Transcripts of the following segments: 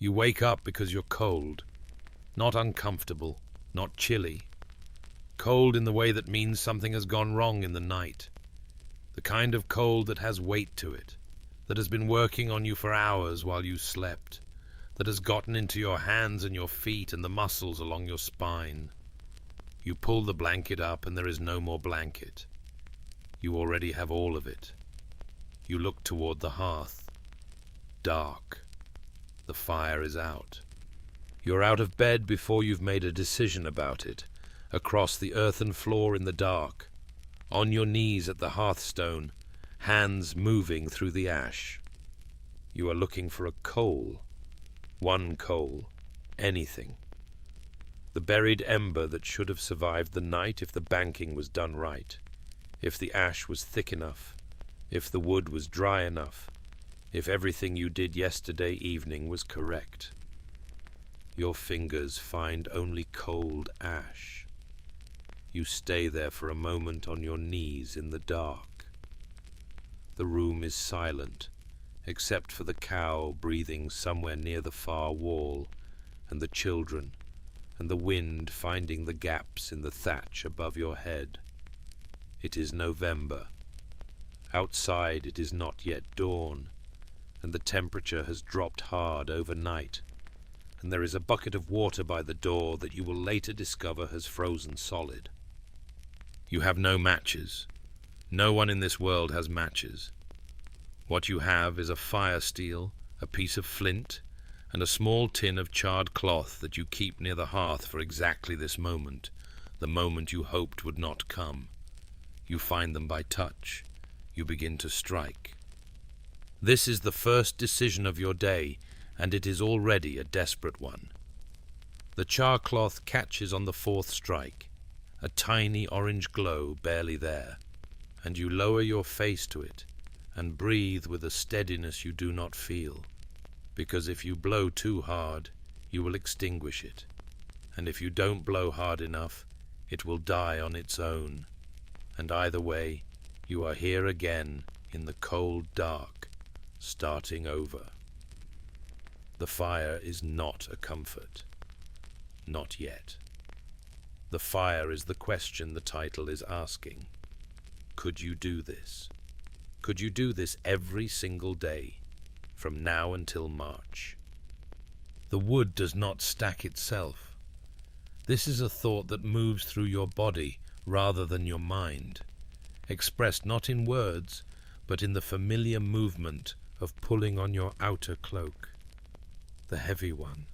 You wake up because you're cold, not uncomfortable, not chilly. Cold in the way that means something has gone wrong in the night. The kind of cold that has weight to it, that has been working on you for hours while you slept, that has gotten into your hands and your feet and the muscles along your spine. You pull the blanket up and there is no more blanket. You already have all of it. You look toward the hearth. Dark. The fire is out. You're out of bed before you've made a decision about it, across the earthen floor in the dark, on your knees at the hearthstone, hands moving through the ash. You are looking for a coal. One coal. Anything. The buried ember that should have survived the night if the banking was done right, if the ash was thick enough, if the wood was dry enough, if everything you did yesterday evening was correct. Your fingers find only cold ash. You stay there for a moment on your knees in the dark. The room is silent, except for the cow breathing somewhere near the far wall, and the children, and the wind finding the gaps in the thatch above your head. It is November. Outside it is not yet dawn, and the temperature has dropped hard overnight, and there is a bucket of water by the door that you will later discover has frozen solid. You have no matches. No one in this world has matches. What you have is a fire steel, a piece of flint, and a small tin of charred cloth that you keep near the hearth for exactly this moment, the moment you hoped would not come. You find them by touch. You begin to strike. This is the first decision of your day, and it is already a desperate one. The char cloth catches on the fourth strike, a tiny orange glow barely there, and you lower your face to it and breathe with a steadiness you do not feel, because if you blow too hard, you will extinguish it, and if you don't blow hard enough, it will die on its own, and either way, you are here again in the cold dark, starting over. The fire is not a comfort. Not yet. The fire is the question the title is asking. Could you do this? Could you do this every single day, from now until March? The wood does not stack itself. This is a thought that moves through your body rather than your mind, expressed not in words, but in the familiar movement of pulling on your outer cloak. The heavy one.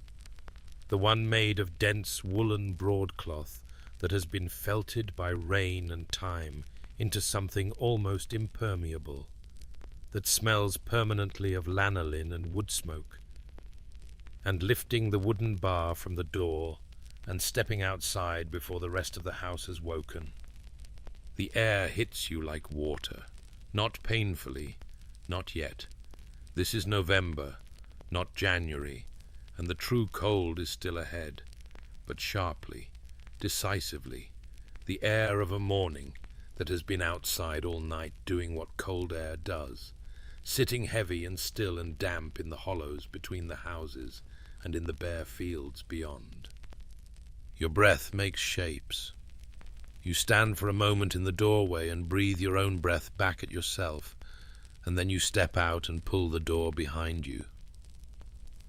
The one made of dense woolen broadcloth that has been felted by rain and time into something almost impermeable, that smells permanently of lanolin and wood smoke. And lifting the wooden bar from the door and stepping outside before the rest of the house has woken, the air hits you like water, not painfully, not yet. This is November, not January, and the true cold is still ahead, but sharply, decisively, the air of a morning that has been outside all night doing what cold air does, sitting heavy and still and damp in the hollows between the houses and in the bare fields beyond. Your breath makes shapes. You stand for a moment in the doorway and breathe your own breath back at yourself, and then you step out and pull the door behind you.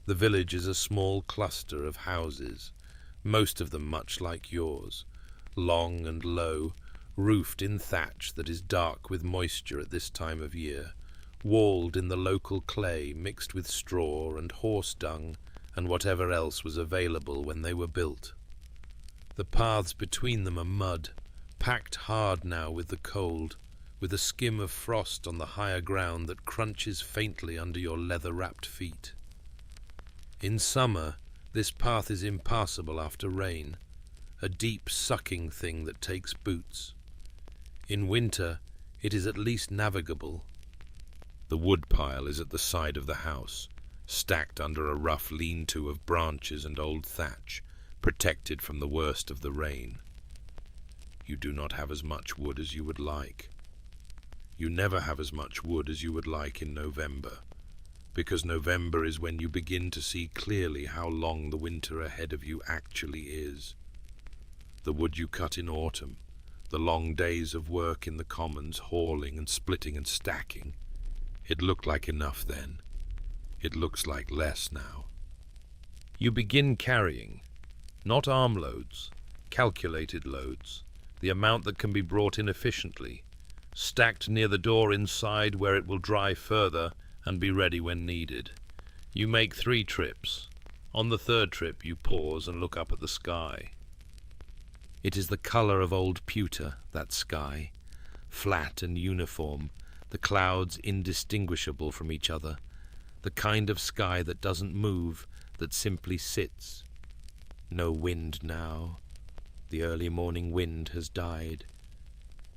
The village is a small cluster of houses, most of them much like yours, long and low, roofed in thatch that is dark with moisture at this time of year, walled in the local clay mixed with straw and horse dung and whatever else was available when they were built. The paths between them are mud, packed hard now with the cold, with a skim of frost on the higher ground that crunches faintly under your leather-wrapped feet. In summer, this path is impassable after rain, a deep sucking thing that takes boots. In winter, it is at least navigable. The wood pile is at the side of the house, stacked under a rough lean-to of branches and old thatch, protected from the worst of the rain. You do not have as much wood as you would like. You never have as much wood as you would like in November. because November is when you begin to see clearly how long the winter ahead of you actually is. The wood you cut in autumn, the long days of work in the commons, hauling and splitting and stacking. It looked like enough then. It looks like less now. You begin carrying, not armloads, calculated loads, the amount that can be brought in efficiently, stacked near the door inside where it will dry further and be ready when needed. You make 3 trips. On the 3rd trip you pause and look up at the sky. It is the color of old pewter, that sky, flat and uniform, the clouds indistinguishable from each other, the kind of sky that doesn't move, that simply sits. No wind now. The early morning wind has died,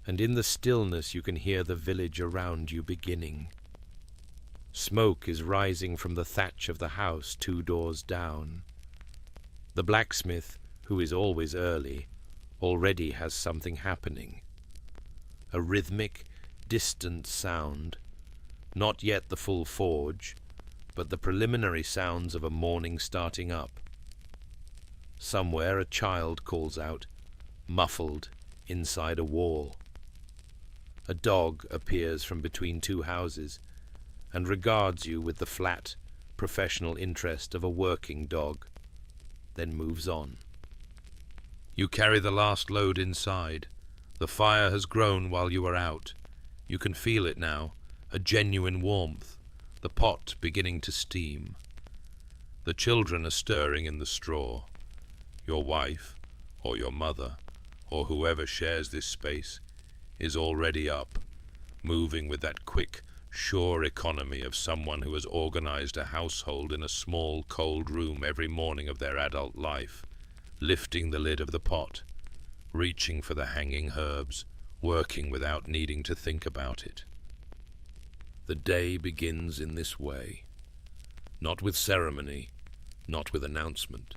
and in the stillness you can hear the village around you beginning. Smoke is rising from the thatch of the house 2 doors down. The blacksmith, who is always early, already has something happening. A rhythmic, distant sound, not yet the full forge, but the preliminary sounds of a morning starting up. Somewhere a child calls out, muffled, inside a wall. A dog appears from between 2 houses and regards you with the flat, professional interest of a working dog, then moves on. You carry the last load inside. The fire has grown while you are out. You can feel it now, a genuine warmth, the pot beginning to steam. The children are stirring in the straw. Your wife, or your mother, or whoever shares this space, is already up, moving with that quick, sure economy of someone who has organized a household in a small, cold room every morning of their adult life, lifting the lid of the pot, reaching for the hanging herbs, working without needing to think about it. The day begins in this way, not with ceremony, not with announcement,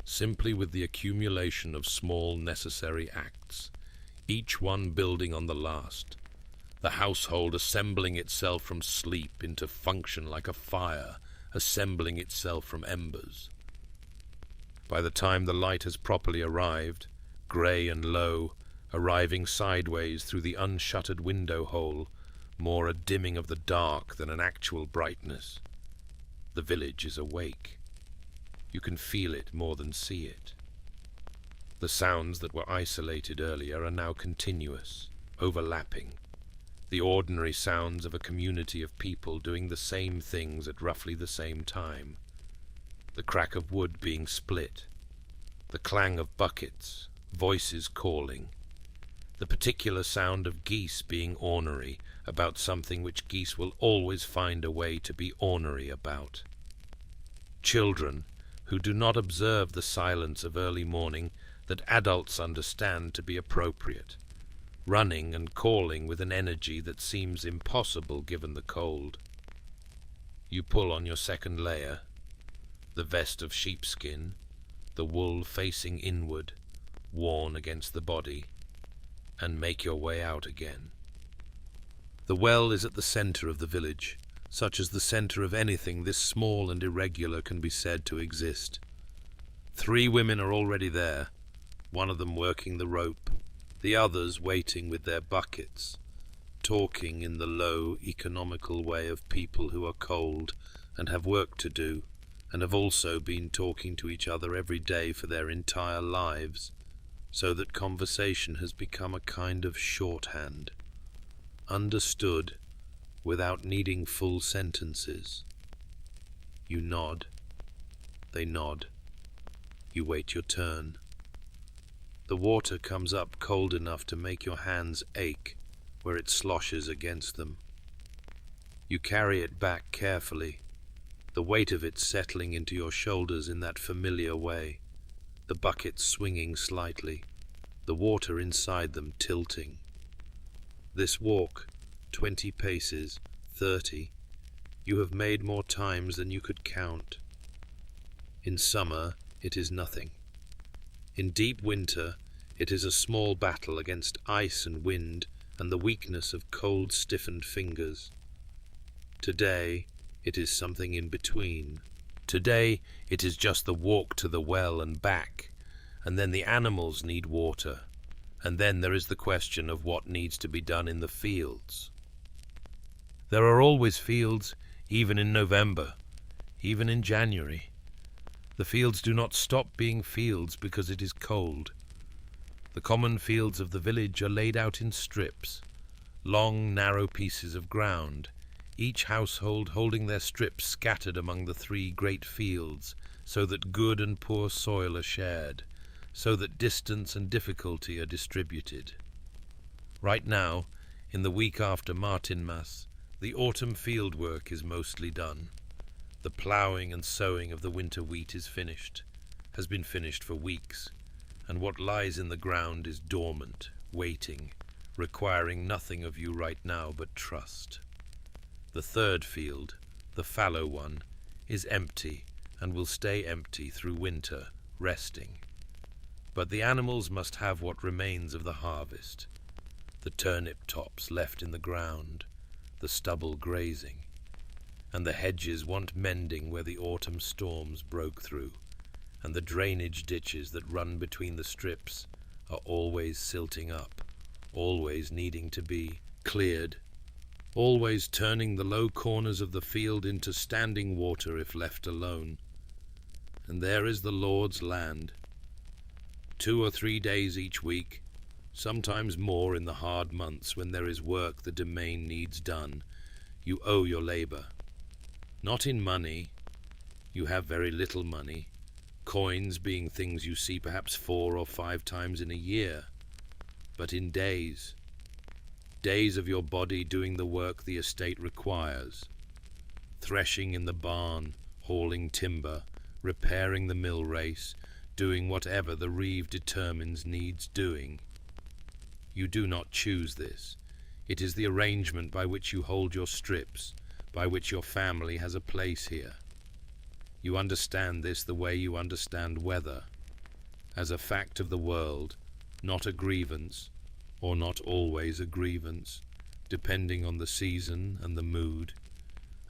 simply with the accumulation of small necessary acts, each one building on the last, the household assembling itself from sleep into function like a fire, assembling itself from embers. By the time the light has properly arrived, grey and low, arriving sideways through the unshuttered window hole, more a dimming of the dark than an actual brightness, the village is awake. You can feel it more than see it. The sounds that were isolated earlier are now continuous, overlapping, the ordinary sounds of a community of people doing the same things at roughly the same time. The crack of wood being split, the clang of buckets, voices calling, the particular sound of geese being ornery about something which geese will always find a way to be ornery about. Children who do not observe the silence of early morning that adults understand to be appropriate, running and calling with an energy that seems impossible given the cold. You pull on your 2nd layer, the vest of sheepskin, the wool facing inward, worn against the body, and make your way out again. The well is at the center of the village, such as the center of anything this small and irregular can be said to exist. 3 women are already there, one of them working the rope, the others waiting with their buckets, talking in the low, economical way of people who are cold and have work to do, and have also been talking to each other every day for their entire lives, so that conversation has become a kind of shorthand, understood without needing full sentences. You nod. They nod. You wait your turn. The water comes up cold enough to make your hands ache where it sloshes against them. You carry it back carefully, the weight of it settling into your shoulders in that familiar way, the bucket swinging slightly, the water inside them tilting. This walk, 20 paces, 30, you have made more times than you could count. In summer, it is nothing. In deep winter, it is a small battle against ice and wind and the weakness of cold, stiffened fingers. Today, it is something in between. Today, it is just the walk to the well and back, and then the animals need water, and then there is the question of what needs to be done in the fields. There are always fields, even in November, even in January. The fields do not stop being fields because it is cold. The common fields of the village are laid out in strips, long, narrow pieces of ground, each household holding their strips scattered among the 3 great fields, so that good and poor soil are shared, so that distance and difficulty are distributed. Right now, in the week after Martinmas, the autumn field work is mostly done. The ploughing and sowing of the winter wheat is finished, has been finished for weeks, and what lies in the ground is dormant, waiting, requiring nothing of you right now but trust. The 3rd field, the fallow one, is empty and will stay empty through winter, resting. But the animals must have what remains of the harvest, the turnip tops left in the ground, the stubble grazing, and the hedges want mending where the autumn storms broke through, and the drainage ditches that run between the strips are always silting up, always needing to be cleared, always turning the low corners of the field into standing water if left alone. And there is the Lord's land. 2 or 3 days each week, sometimes more in the hard months when there is work the domain needs done, you owe your labor. Not in money. You have very little money, coins being things you see perhaps 4 or 5 times in a year, but in days. Days of your body doing the work the estate requires, threshing in the barn, hauling timber, repairing the mill race, doing whatever the reeve determines needs doing. You do not choose this. It is the arrangement by which you hold your strips, by which your family has a place here. You understand this the way you understand weather, as a fact of the world, not a grievance, or not always a grievance, depending on the season and the mood,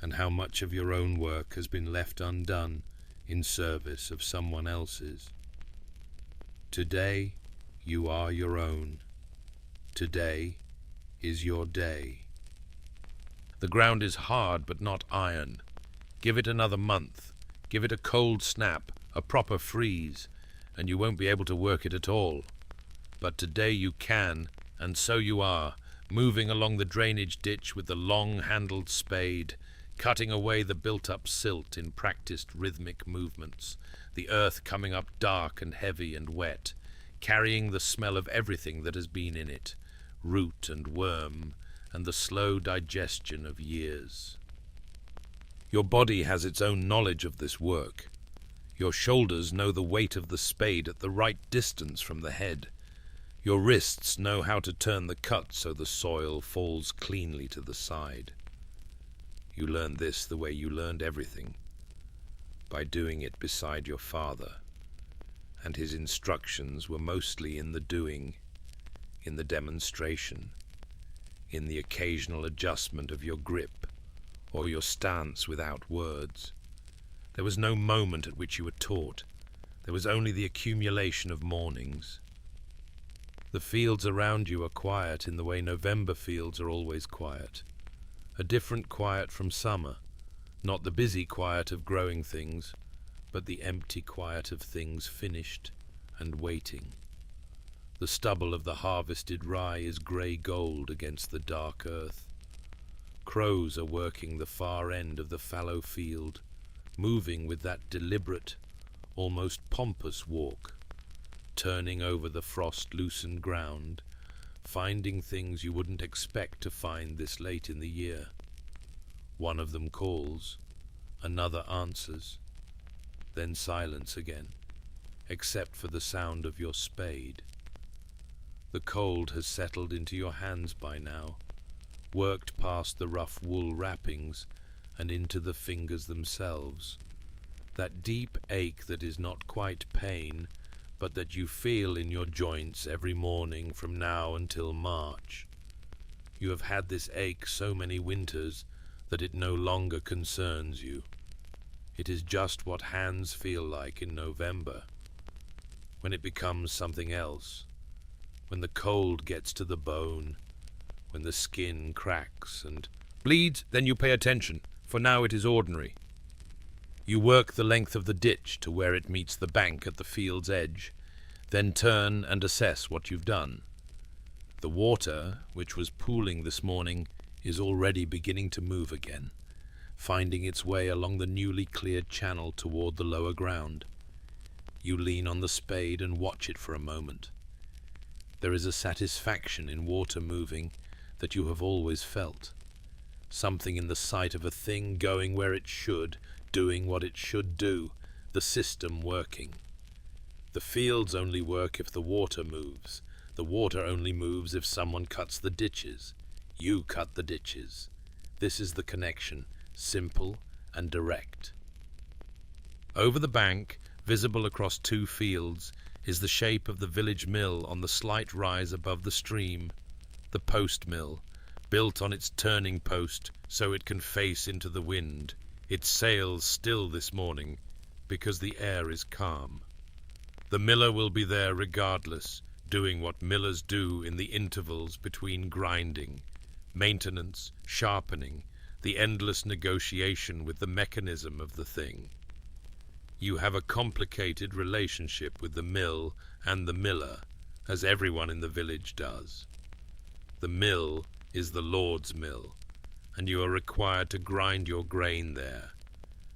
and how much of your own work has been left undone in service of someone else's. Today, you are your own. Today is your day. The ground is hard but not iron. Give it another month. Give it a cold snap, a proper freeze, and you won't be able to work it at all. But today you can, and so you are, moving along the drainage ditch with the long-handled spade, cutting away the built-up silt in practiced rhythmic movements, the earth coming up dark and heavy and wet, carrying the smell of everything that has been in it, root and worm, and the slow digestion of years. Your body has its own knowledge of this work. Your shoulders know the weight of the spade at the right distance from the head. Your wrists know how to turn the cut so the soil falls cleanly to the side. You learned this the way you learned everything, by doing it beside your father, and his instructions were mostly in the doing, in the demonstration, in the occasional adjustment of your grip or your stance without words. There was no moment at which you were taught. There was only the accumulation of mornings. The fields around you are quiet in the way November fields are always quiet. A different quiet from summer, not the busy quiet of growing things, but the empty quiet of things finished and waiting. The stubble of the harvested rye is grey gold against the dark earth. Crows are working the far end of the fallow field, moving with that deliberate, almost pompous walk, turning over the frost-loosened ground, finding things you wouldn't expect to find this late in the year. One of them calls, another answers, then silence again, except for the sound of your spade. The cold has settled into your hands by now, worked past the rough wool wrappings and into the fingers themselves. That deep ache that is not quite pain, but that you feel in your joints every morning from now until March. You have had this ache so many winters that it no longer concerns you. It is just what hands feel like in November, when it becomes something else, when the cold gets to the bone, when the skin cracks and bleeds. Then you pay attention, for now it is ordinary. You work the length of the ditch to where it meets the bank at the field's edge, then turn and assess what you've done. The water, which was pooling this morning, is already beginning to move again, finding its way along the newly cleared channel toward the lower ground. You lean on the spade and watch it for a moment. There is a satisfaction in water moving that you have always felt. Something in the sight of a thing going where it should, doing what it should do, the system working. The fields only work if the water moves. The water only moves if someone cuts the ditches. You cut the ditches. This is the connection, simple and direct. Over the bank, visible across 2 fields, is the shape of the village mill on the slight rise above the stream. The post mill, built on its turning post so it can face into the wind. Its sails still this morning, because the air is calm. The miller will be there regardless, doing what millers do in the intervals between grinding, maintenance, sharpening, the endless negotiation with the mechanism of the thing. You have a complicated relationship with the mill and the miller, as everyone in the village does. The mill is the Lord's mill, and you are required to grind your grain there,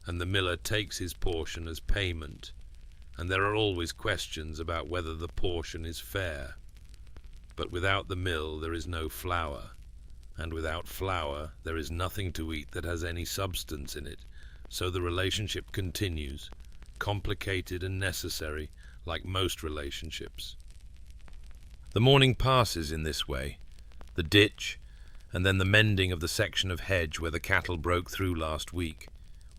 and the miller takes his portion as payment, and there are always questions about whether the portion is fair. But without the mill there is no flour, and without flour there is nothing to eat that has any substance in it, so the relationship continues, complicated and necessary, like most relationships. The morning passes in this way, the ditch, and then the mending of the section of hedge where the cattle broke through last week,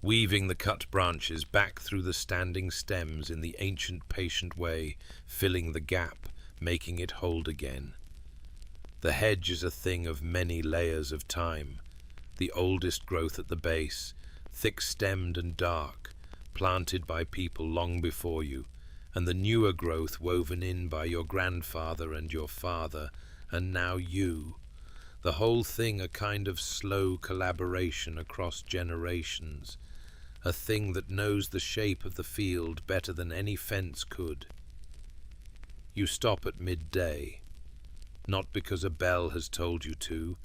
weaving the cut branches back through the standing stems in the ancient patient way, filling the gap, making it hold again. The hedge is a thing of many layers of time, the oldest growth at the base, thick-stemmed and dark, planted by people long before you, and the newer growth woven in by your grandfather and your father, and now you. The whole thing a kind of slow collaboration across generations, a thing that knows the shape of the field better than any fence could. You stop at midday, not because a bell has told you to,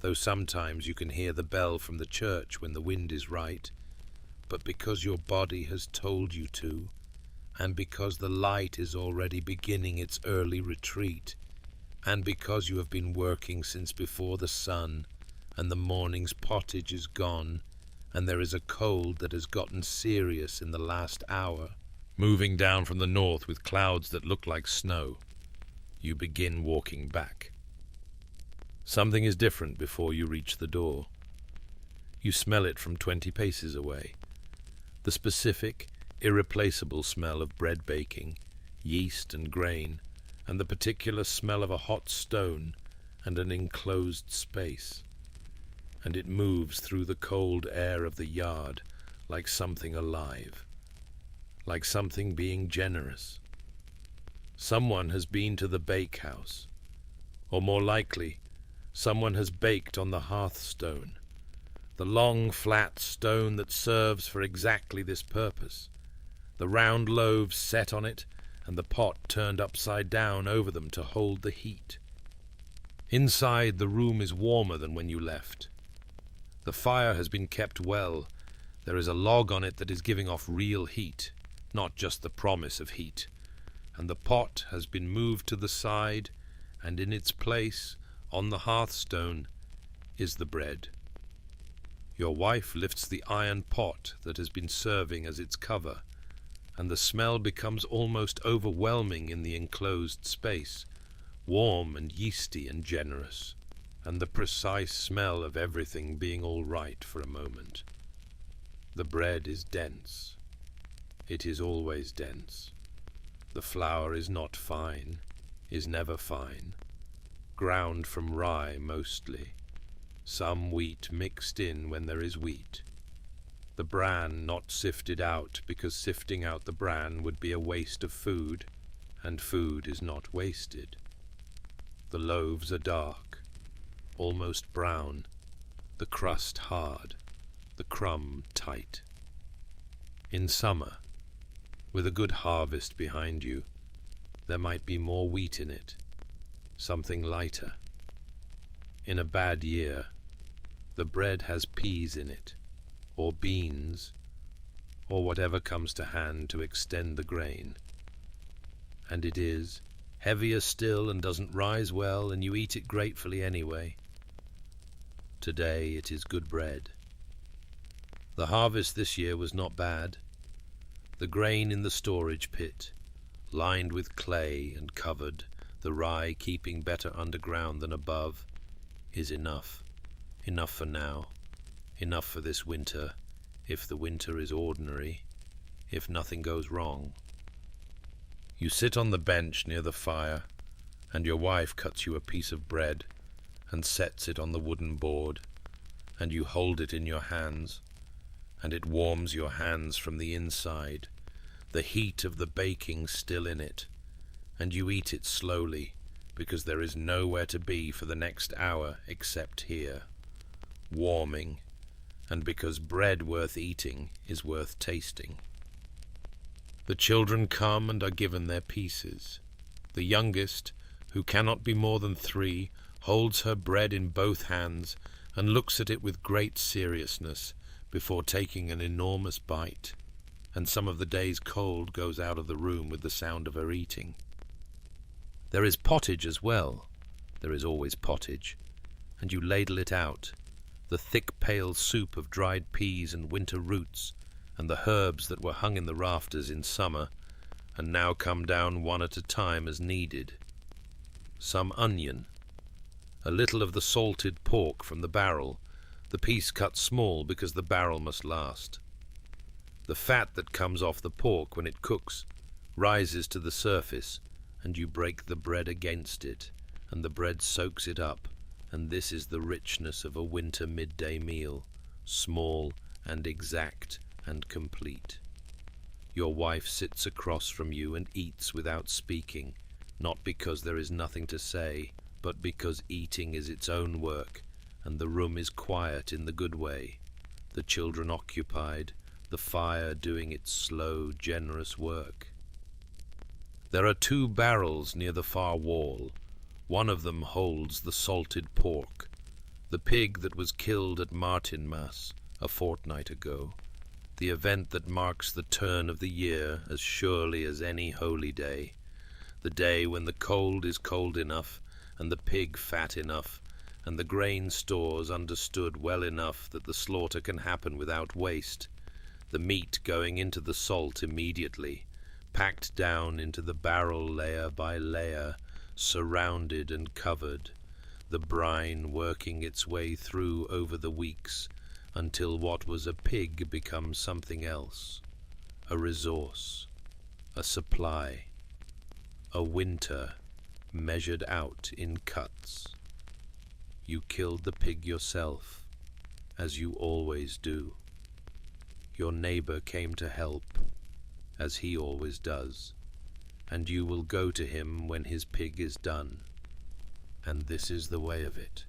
though sometimes you can hear the bell from the church when the wind is right, but because your body has told you to, and because the light is already beginning its early retreat, and because you have been working since before the sun, and the morning's pottage is gone, and there is a cold that has gotten serious in the last hour, moving down from the north with clouds that look like snow. You begin walking back. Something is different before you reach the door. You smell it from 20 paces away. The specific, irreplaceable smell of bread baking, yeast and grain, and the particular smell of a hot stone and an enclosed space. And it moves through the cold air of the yard like something alive, like something being generous. Someone has been to the bakehouse, or more likely, someone has baked on the hearthstone, the long flat stone that serves for exactly this purpose, the round loaves set on it and the pot turned upside down over them to hold the heat. Inside, the room is warmer than when you left. The fire has been kept well. There is a log on it that is giving off real heat, not just the promise of heat, and the pot has been moved to the side, and in its place, on the hearthstone, is the bread. Your wife lifts the iron pot that has been serving as its cover, and the smell becomes almost overwhelming in the enclosed space, warm and yeasty and generous, and the precise smell of everything being all right for a moment. The bread is dense. It is always dense. The flour is not fine, is never fine, ground from rye mostly. some wheat mixed in when there is wheat, the bran not sifted out because sifting out the bran would be a waste of food, and food is not wasted. The loaves are dark, almost brown, the crust hard, the crumb tight. In summer, with a good harvest behind you, there might be more wheat in it, something lighter. In a bad year, the bread has peas in it, or beans, or whatever comes to hand to extend the grain. And it is heavier still and doesn't rise well, and you eat it gratefully anyway. Today it is good bread. The harvest this year was not bad. The grain in the storage pit, lined with clay and covered, the rye keeping better underground than above, is enough. Enough for now. Enough for this winter, if the winter is ordinary, if nothing goes wrong. You sit on the bench near the fire, and your wife cuts you a piece of bread and sets it on the wooden board, and you hold it in your hands, and it warms your hands from the inside, the heat of the baking still in it, and you eat it slowly, because there is nowhere to be for the next hour except here, warming, and because bread worth eating is worth tasting. The children come and are given their pieces. The youngest, who cannot be more than 3, holds her bread in both hands and looks at it with great seriousness before taking an enormous bite, and some of the day's cold goes out of the room with the sound of her eating. There is pottage as well. There is always pottage, and you ladle it out, the thick pale soup of dried peas and winter roots, and the herbs that were hung in the rafters in summer, and now come down one at a time as needed. Some onion, a little of the salted pork from the barrel, the piece cut small because the barrel must last. The fat that comes off the pork when it cooks rises to the surface, and you break the bread against it, and the bread soaks it up, and this is the richness of a winter midday meal, small and exact and complete. Your wife sits across from you and eats without speaking, not because there is nothing to say, but because eating is its own work, and the room is quiet in the good way, the children occupied, the fire doing its slow, generous work. There are 2 barrels near the far wall. One of them holds the salted pork, the pig that was killed at Martinmas a fortnight ago, the event that marks the turn of the year as surely as any holy day, the day when the cold is cold enough, and the pig fat enough, and the grain stores understood well enough that the slaughter can happen without waste, the meat going into the salt immediately, packed down into the barrel layer by layer, surrounded and covered, the brine working its way through over the weeks, until what was a pig becomes something else, a resource, a supply, a winter measured out in cuts. You killed the pig yourself, as you always do. Your neighbor came to help, as he always does, and you will go to him when his pig is done. And this is the way of it.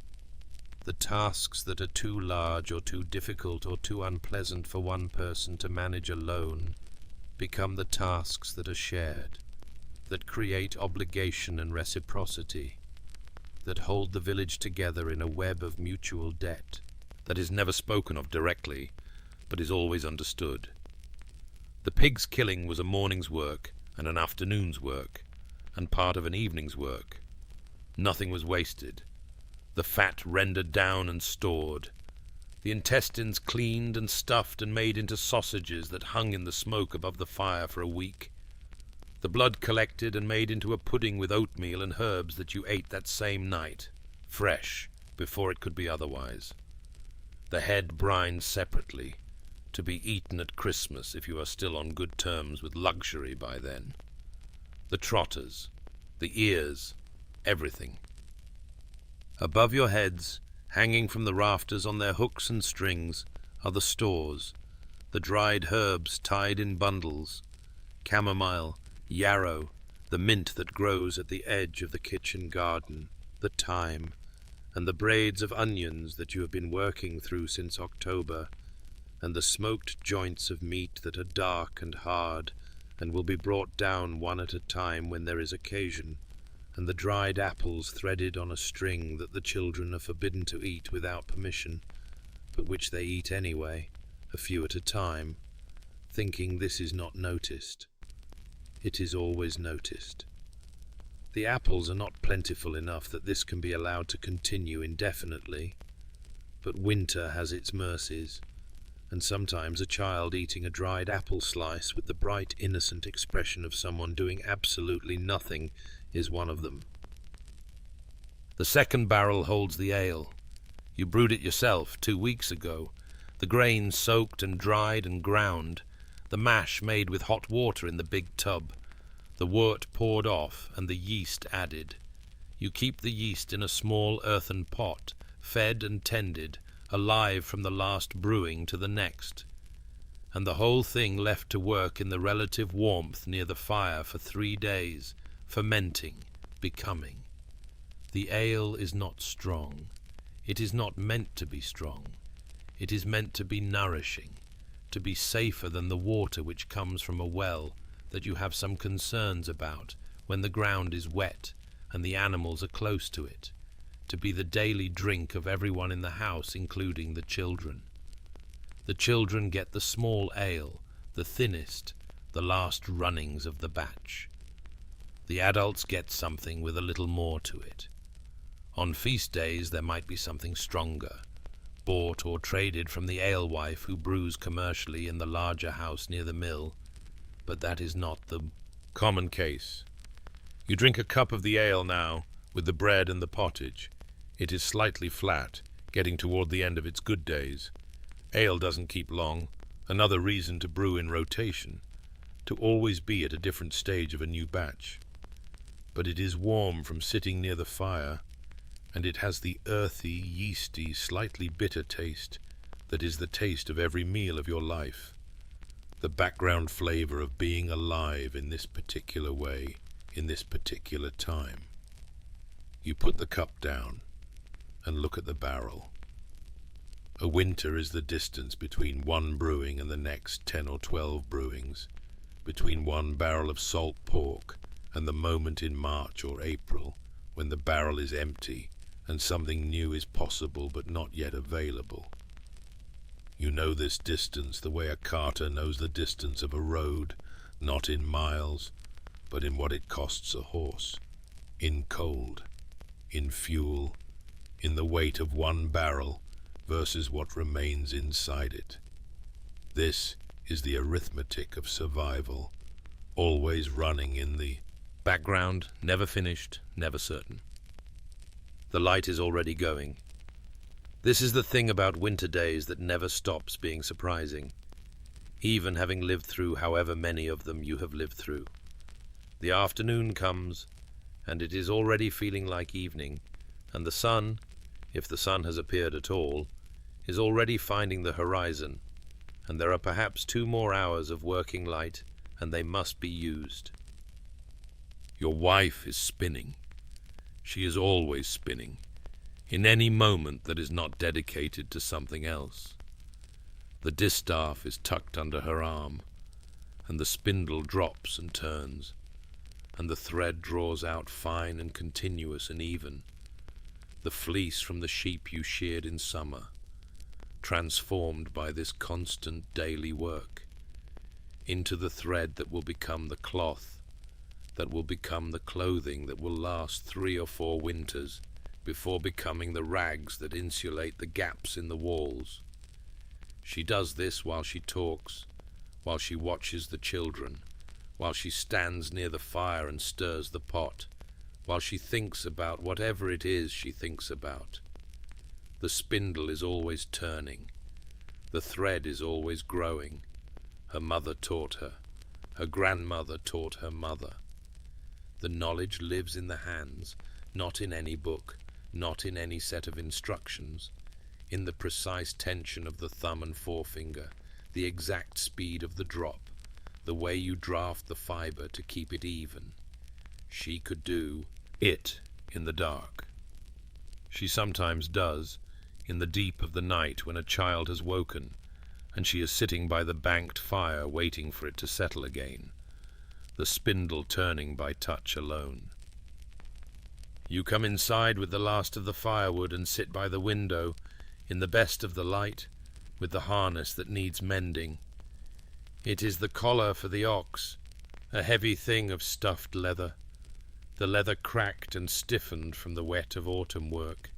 The tasks that are too large or too difficult or too unpleasant for one person to manage alone become the tasks that are shared, that create obligation and reciprocity, that hold the village together in a web of mutual debt that is never spoken of directly, but is always understood. The pig's killing was a morning's work and an afternoon's work, and part of an evening's work. Nothing was wasted. The fat rendered down and stored, the intestines cleaned and stuffed and made into sausages that hung in the smoke above the fire for a week, the blood collected and made into a pudding with oatmeal and herbs that you ate that same night, fresh, before it could be otherwise, the head brined separately, to be eaten at Christmas if you are still on good terms with luxury by then, the trotters, the ears, everything. Above your heads Hanging from the rafters on their hooks and strings are the stores, the dried herbs tied in bundles, chamomile, yarrow, the mint that grows at the edge of the kitchen garden, the thyme, and the braids of onions that you have been working through since October, and the smoked joints of meat that are dark and hard and will be brought down one at a time when there is occasion, and the dried apples threaded on a string that the children are forbidden to eat without permission, but which they eat anyway, a few at a time, thinking this is not noticed. It is always noticed. The apples are not plentiful enough that this can be allowed to continue indefinitely, but winter has its mercies, and sometimes a child eating a dried apple slice with the bright, innocent expression of someone doing absolutely nothing is one of them. The second barrel holds the ale. You brewed it yourself 2 weeks ago, the grains soaked and dried and ground, the mash made with hot water in the big tub, the wort poured off and the yeast added. You keep the yeast in a small earthen pot, fed and tended, alive from the last brewing to the next, and the whole thing left to work in the relative warmth near the fire for 3 days, fermenting, becoming. The ale is not strong. It is not meant to be strong. It is meant to be nourishing, to be safer than the water which comes from a well that you have some concerns about when the ground is wet and the animals are close to it, to be the daily drink of everyone in the house, including the children. The children get the small ale, the thinnest, the last runnings of the batch. The adults get something with a little more to it. On feast days there might be something stronger, bought or traded from the alewife who brews commercially in the larger house near the mill, but that is not the common case. You drink a cup of the ale now, with the bread and the pottage. It is slightly flat, getting toward the end of its good days. Ale doesn't keep long, another reason to brew in rotation, to always be at a different stage of a new batch. But it is warm from sitting near the fire, and it has the earthy, yeasty, slightly bitter taste that is the taste of every meal of your life, the background flavor of being alive in this particular way, in this particular time. You put the cup down and look at the barrel. A winter is the distance between one brewing and the next 10 or 12 brewings, between one barrel of salt pork and the moment in March or April when the barrel is empty and something new is possible but not yet available. You know this distance the way a carter knows the distance of a road, not in miles, but in what it costs a horse, in cold, in fuel, in the weight of one barrel versus what remains inside it. This is the arithmetic of survival, always running in the background, never finished, never certain. The light is already going. This is the thing about winter days that never stops being surprising, even having lived through however many of them you have lived through. The afternoon comes, and it is already feeling like evening, and the sun, if the sun has appeared at all, is already finding the horizon, and there are perhaps 2 more hours of working light, and they must be used. Your wife is spinning. She is always spinning, in any moment that is not dedicated to something else. The distaff is tucked under her arm, and the spindle drops and turns, and the thread draws out fine and continuous and even, the fleece from the sheep you sheared in summer, transformed by this constant daily work, into the thread that will become the cloth, that will become the clothing that will last 3 or 4 winters before becoming the rags that insulate the gaps in the walls. She does this while she talks, while she watches the children, while she stands near the fire and stirs the pot, while she thinks about whatever it is she thinks about. The spindle is always turning. The thread is always growing. Her mother taught her. Her grandmother taught her mother. The knowledge lives in the hands, not in any book, not in any set of instructions, in the precise tension of the thumb and forefinger, the exact speed of the drop, the way you draft the fiber to keep it even. She could do it in the dark. She sometimes does, in the deep of the night when a child has woken, and she is sitting by the banked fire waiting for it to settle again, the spindle turning by touch alone. You come inside with the last of the firewood and sit by the window, in the best of the light, with the harness that needs mending. It is the collar for the ox, a heavy thing of stuffed leather, the leather cracked and stiffened from the wet of autumn work,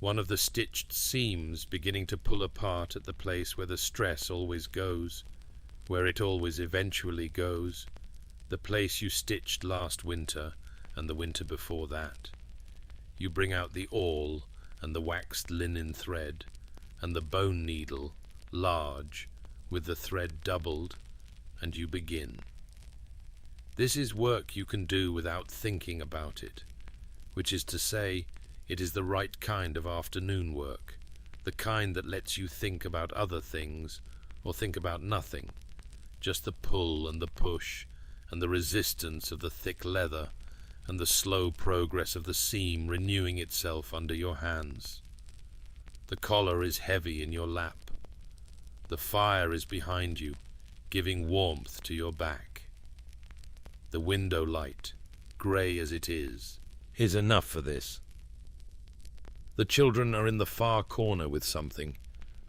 one of the stitched seams beginning to pull apart at the place where the stress always goes, where it always eventually goes, the place you stitched last winter and the winter before that. You bring out the awl and the waxed linen thread, and the bone needle, large, with the thread doubled, and you begin. This is work you can do without thinking about it, which is to say, it is the right kind of afternoon work, the kind that lets you think about other things, or think about nothing, just the pull and the push, and the resistance of the thick leather, and the slow progress of the seam renewing itself under your hands. The collar is heavy in your lap. The fire is behind you, giving warmth to your back. The window light, grey as it is enough for this. The children are in the far corner with something,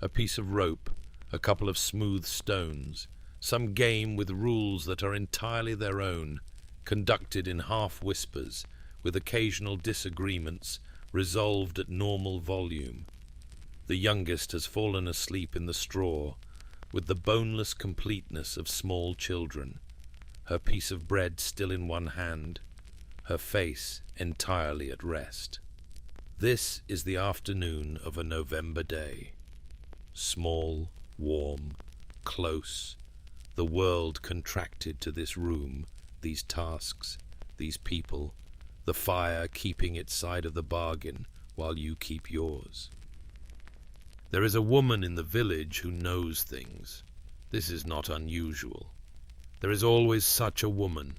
a piece of rope, a couple of smooth stones, some game with rules that are entirely their own, conducted in half-whispers, with occasional disagreements, resolved at normal volume. The youngest has fallen asleep in the straw, with the boneless completeness of small children, her piece of bread still in one hand, her face entirely at rest. This is the afternoon of a November day. Small, warm, close, the world contracted to this room, these tasks, these people, the fire keeping its side of the bargain while you keep yours. There is a woman in the village who knows things. This is not unusual. There is always such a woman.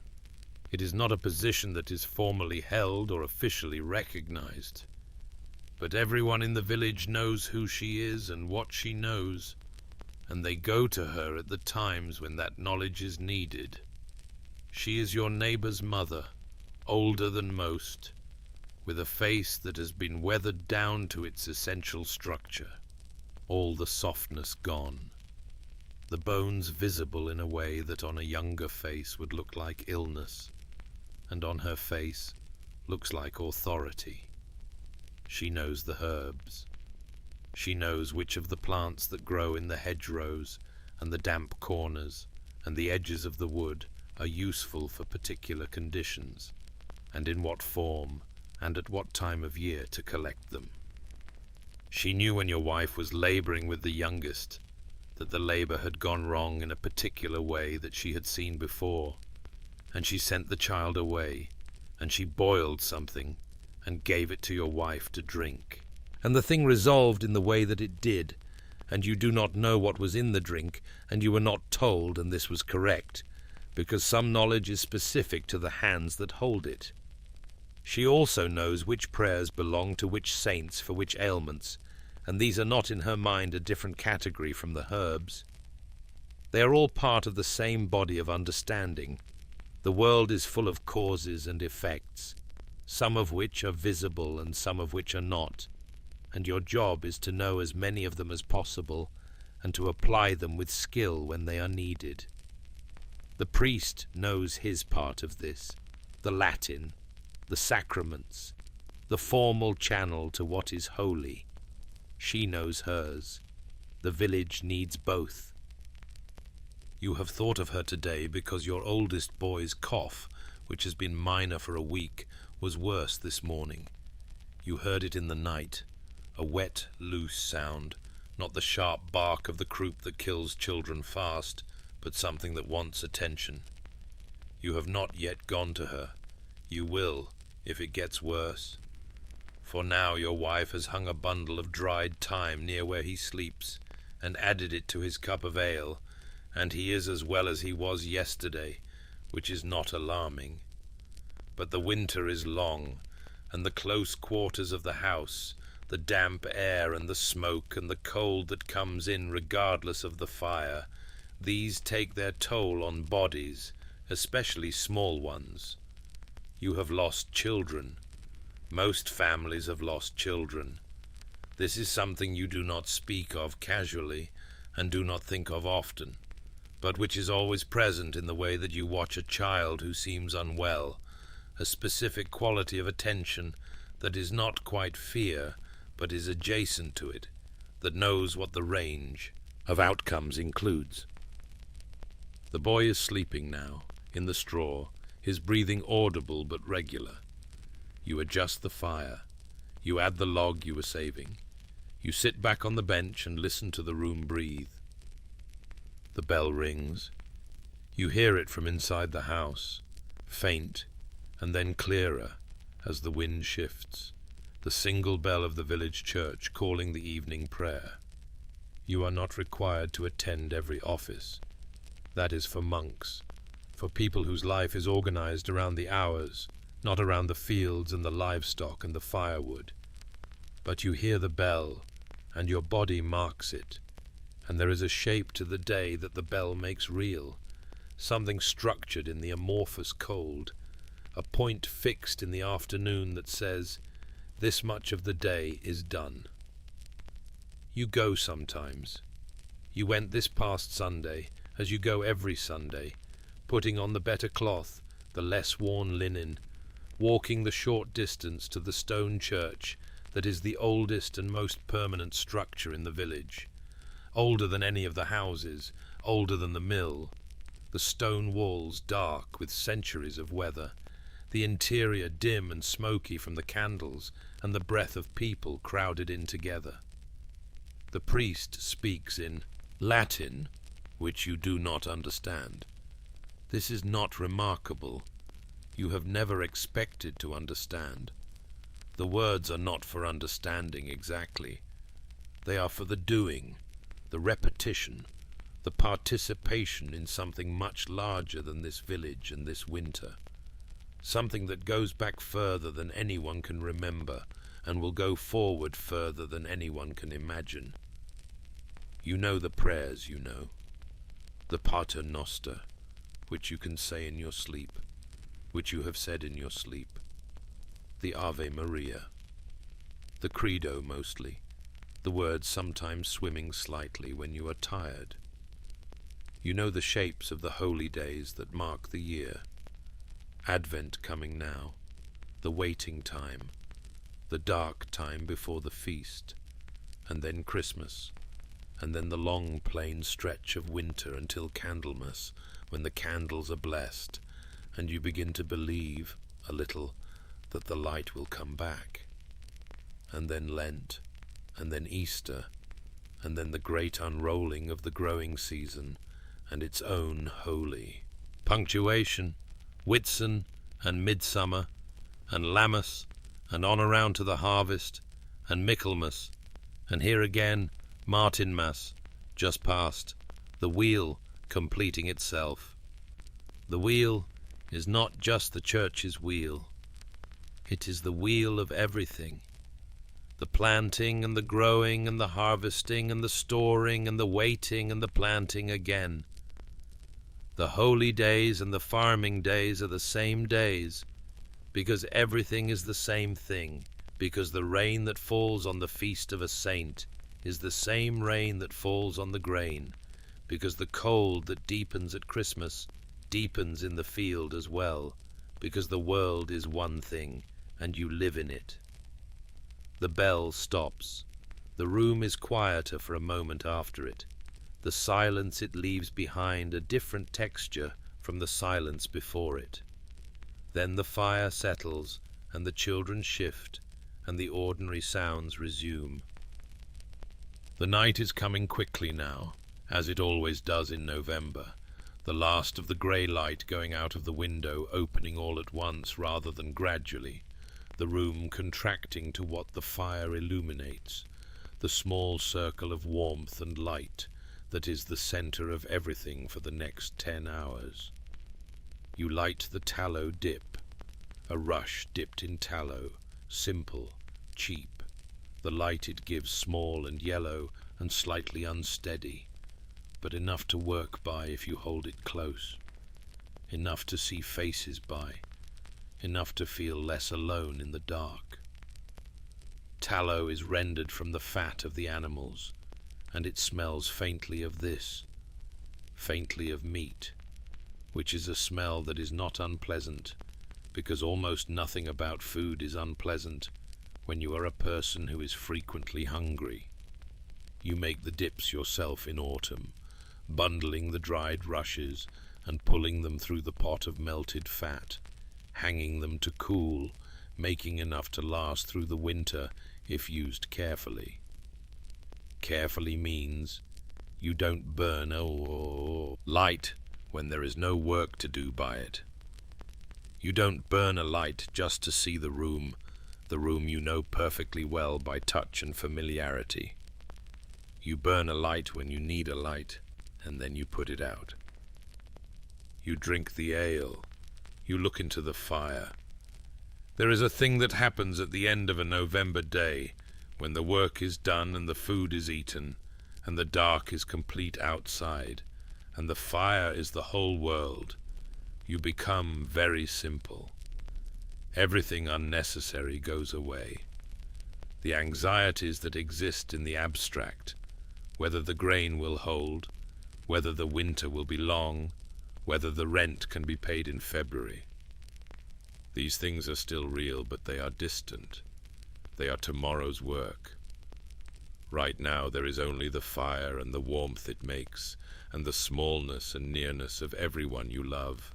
It is not a position that is formally held or officially recognized. But everyone in the village knows who she is and what she knows, and they go to her at the times when that knowledge is needed. She is your neighbor's mother, older than most, with a face that has been weathered down to its essential structure, all the softness gone, the bones visible in a way that on a younger face would look like illness, and on her face looks like authority. She knows the herbs. She knows which of the plants that grow in the hedgerows and the damp corners and the edges of the wood are useful for particular conditions, and in what form and at what time of year to collect them. She knew when your wife was laboring with the youngest that the labor had gone wrong in a particular way that she had seen before, and she sent the child away, and she boiled something and gave it to your wife to drink. And the thing resolved in the way that it did, and you do not know what was in the drink, and you were not told, and this was correct, because some knowledge is specific to the hands that hold it. She also knows which prayers belong to which saints for which ailments, and these are not in her mind a different category from the herbs. They are all part of the same body of understanding. The world is full of causes and effects, some of which are visible and some of which are not, and your job is to know as many of them as possible and to apply them with skill when they are needed. The priest knows his part of this, the Latin, the sacraments, the formal channel to what is holy. She knows hers. The village needs both. You have thought of her today because your oldest boy's cough, which has been minor for a week, was worse this morning. You heard it in the night, a wet, loose sound, not the sharp bark of the croup that kills children fast, but something that wants attention. You have not yet gone to her. You will, if it gets worse. For now your wife has hung a bundle of dried thyme near where he sleeps, and added it to his cup of ale, and he is as well as he was yesterday, which is not alarming. But the winter is long, and the close quarters of the house, the damp air and the smoke and the cold that comes in regardless of the fire, these take their toll on bodies, especially small ones. You have lost children. Most families have lost children. This is something you do not speak of casually, and do not think of often, but which is always present in the way that you watch a child who seems unwell, a specific quality of attention that is not quite fear, but is adjacent to it, that knows what the range of outcomes includes. The boy is sleeping now, in the straw, his breathing audible but regular. You adjust the fire. You add the log you were saving. You sit back on the bench and listen to the room breathe. The bell rings. You hear it from inside the house, faint and then clearer as the wind shifts, the single bell of the village church calling the evening prayer. You are not required to attend every office. That is for monks, for people whose life is organized around the hours, not around the fields and the livestock and the firewood. But you hear the bell, and your body marks it, and there is a shape to the day that the bell makes real, something structured in the amorphous cold, a point fixed in the afternoon that says, this much of the day is done. You go sometimes. You went this past Sunday, as you go every Sunday, putting on the better cloth, the less worn linen, walking the short distance to the stone church that is the oldest and most permanent structure in the village, older than any of the houses, older than the mill, the stone walls dark with centuries of weather, the interior dim and smoky from the candles and the breath of people crowded in together. The priest speaks in Latin, which you do not understand. This is not remarkable. You have never expected to understand. The words are not for understanding exactly. They are for the doing, the repetition, the participation in something much larger than this village and this winter. Something that goes back further than anyone can remember and will go forward further than anyone can imagine. You know the prayers, you know. The Pater Noster, which you can say in your sleep, which you have said in your sleep, the Ave Maria, the Credo mostly, the words sometimes swimming slightly when you are tired. You know the shapes of the holy days that mark the year, Advent coming now, the waiting time, the dark time before the feast, and then Christmas, and then the long plain stretch of winter until Candlemas, when the candles are blessed, and you begin to believe, a little, that the light will come back. And then Lent, and then Easter, and then the great unrolling of the growing season, and its own holy punctuation, Whitsun, and Midsummer, and Lammas, and on around to the harvest, and Michaelmas, and here again Martinmas, just past, the wheel completing itself. The wheel is not just the church's wheel. It is the wheel of everything. The planting and the growing and the harvesting and the storing and the waiting and the planting again. The holy days and the farming days are the same days, because everything is the same thing, because the rain that falls on the feast of a saint is the same rain that falls on the grain, because the cold that deepens at Christmas deepens in the field as well, because the world is one thing, and you live in it. The bell stops. The room is quieter for a moment after it. The silence it leaves behind a different texture from the silence before it. Then the fire settles, and the children shift, and the ordinary sounds resume. The night is coming quickly now, as it always does in November, the last of the grey light going out of the window, opening all at once rather than gradually, the room contracting to what the fire illuminates, the small circle of warmth and light that is the center of everything for the next 10 hours. You light the tallow dip, a rush dipped in tallow, simple, cheap. The light it gives small and yellow and slightly unsteady, but enough to work by if you hold it close, enough to see faces by, enough to feel less alone in the dark. Tallow is rendered from the fat of the animals, and it smells faintly of this, faintly of meat, which is a smell that is not unpleasant, because almost nothing about food is unpleasant when you are a person who is frequently hungry. You make the dips yourself in autumn, bundling the dried rushes and pulling them through the pot of melted fat, hanging them to cool, making enough to last through the winter if used carefully. Carefully means you don't burn light when there is no work to do by it. You don't burn a light just to see the room you know perfectly well by touch and familiarity. You burn a light when you need a light, and then you put it out. You drink the ale. You look into the fire. There is a thing that happens at the end of a November day, when the work is done and the food is eaten, and the dark is complete outside, and the fire is the whole world. You become very simple. Everything unnecessary goes away. The anxieties that exist in the abstract, whether the grain will hold, whether the winter will be long, whether the rent can be paid in February. These things are still real, but they are distant. They are tomorrow's work. Right now there is only the fire and the warmth it makes, and the smallness and nearness of everyone you love,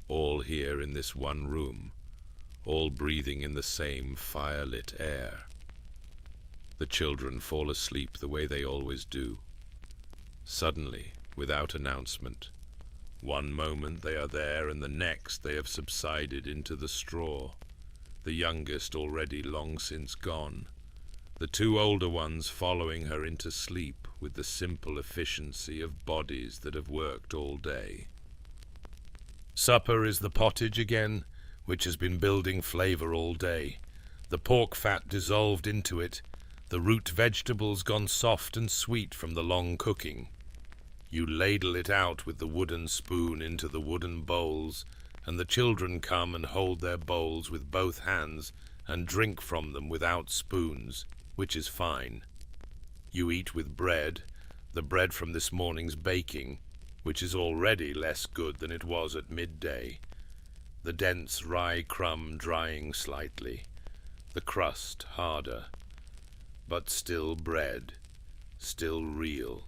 all here in this one room, all breathing in the same firelit air. The children fall asleep the way they always do. Suddenly, without announcement. One moment they are there, and the next they have subsided into the straw, the youngest already long since gone, the two older ones following her into sleep with the simple efficiency of bodies that have worked all day. Supper is the pottage again, which has been building flavor all day, the pork fat dissolved into it, the root vegetables gone soft and sweet from the long cooking. You ladle it out with the wooden spoon into the wooden bowls, and the children come and hold their bowls with both hands and drink from them without spoons, which is fine. You eat with bread, the bread from this morning's baking, which is already less good than it was at midday, the dense rye crumb drying slightly, the crust harder, but still bread, still real,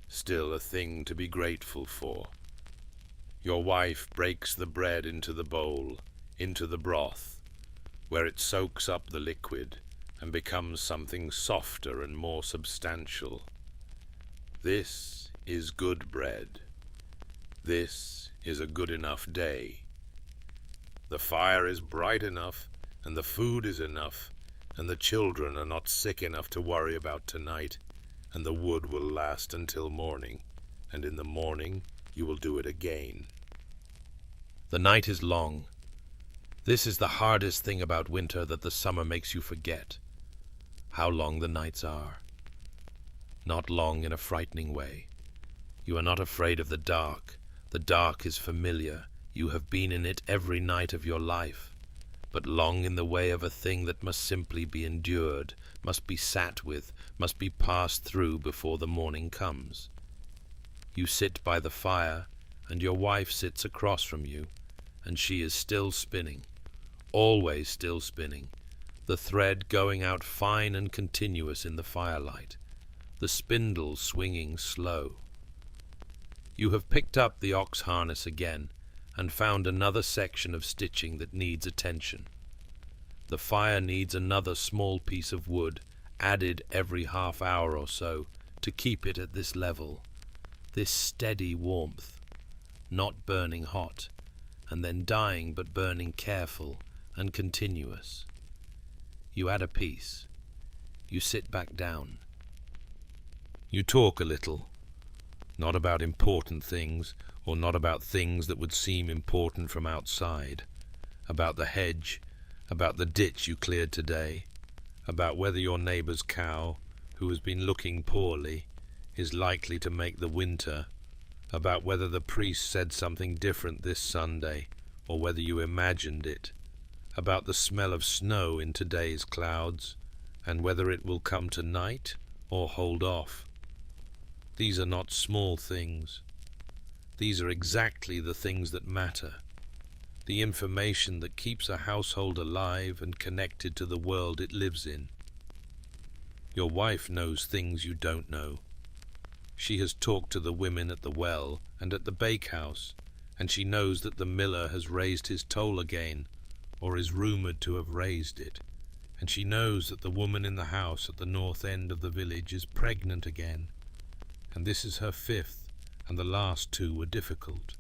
still a thing to be grateful for. Your wife breaks the bread into the bowl, into the broth, where it soaks up the liquid and becomes something softer and more substantial. This is good bread. This is a good enough day. The fire is bright enough, and the food is enough, and the children are not sick enough to worry about tonight, and the wood will last until morning, and in the morning you will do it again. The night is long. This is the hardest thing about winter, that the summer makes you forget how long the nights are. Not long in a frightening way. You are not afraid of the dark. The dark is familiar. You have been in it every night of your life. But long in the way of a thing that must simply be endured, must be sat with, must be passed through before the morning comes. You sit by the fire, and your wife sits across from you, and she is still spinning, always still spinning, the thread going out fine and continuous in the firelight, the spindle swinging slow. You have picked up the ox harness again, and found another section of stitching that needs attention. The fire needs another small piece of wood, added every half hour or so, to keep it at this level, this steady warmth, not burning hot, and then dying but burning careful and continuous. You add a piece. You sit back down. You talk a little, not about important things, or not about things that would seem important from outside, about the hedge, about the ditch you cleared today, about whether your neighbour's cow, who has been looking poorly, is likely to make the winter, about whether the priest said something different this Sunday, or whether you imagined it, about the smell of snow in today's clouds, and whether it will come tonight or hold off. These are not small things. These are exactly the things that matter, the information that keeps a household alive and connected to the world it lives in. Your wife knows things you don't know. She has talked to the women at the well and at the bakehouse, and she knows that the miller has raised his toll again, or is rumoured to have raised it, and she knows that the woman in the house at the north end of the village is pregnant again, and this is her 5th, and the last 2 were difficult.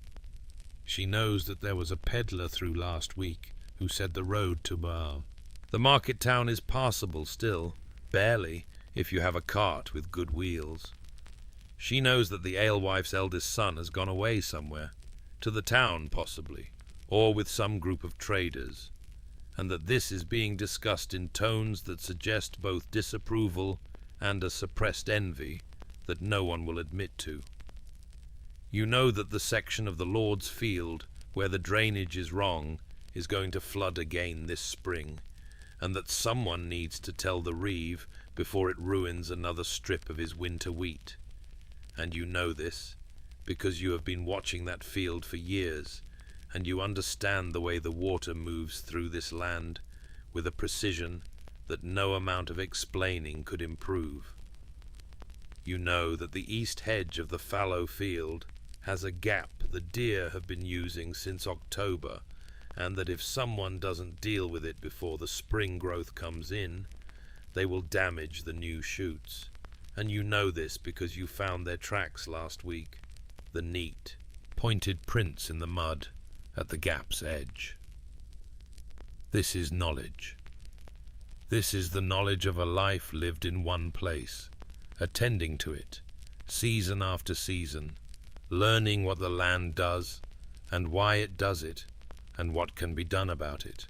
She knows that there was a peddler through last week who said the road to Bar. The market town is passable still, barely, if you have a cart with good wheels. She knows that the alewife's eldest son has gone away somewhere, to the town possibly, or with some group of traders, and that this is being discussed in tones that suggest both disapproval and a suppressed envy that no one will admit to. You know that the section of the Lord's field where the drainage is wrong is going to flood again this spring, and that someone needs to tell the reeve before it ruins another strip of his winter wheat. And you know this because you have been watching that field for years, and you understand the way the water moves through this land with a precision that no amount of explaining could improve. You know that the east hedge of the fallow field has a gap the deer have been using since October, and that if someone doesn't deal with it before the spring growth comes in, they will damage the new shoots. And you know this because you found their tracks last week, the neat, pointed prints in the mud at the gap's edge. This is knowledge. This is the knowledge of a life lived in one place, attending to it, season after season, learning what the land does, and why it does it, and what can be done about it.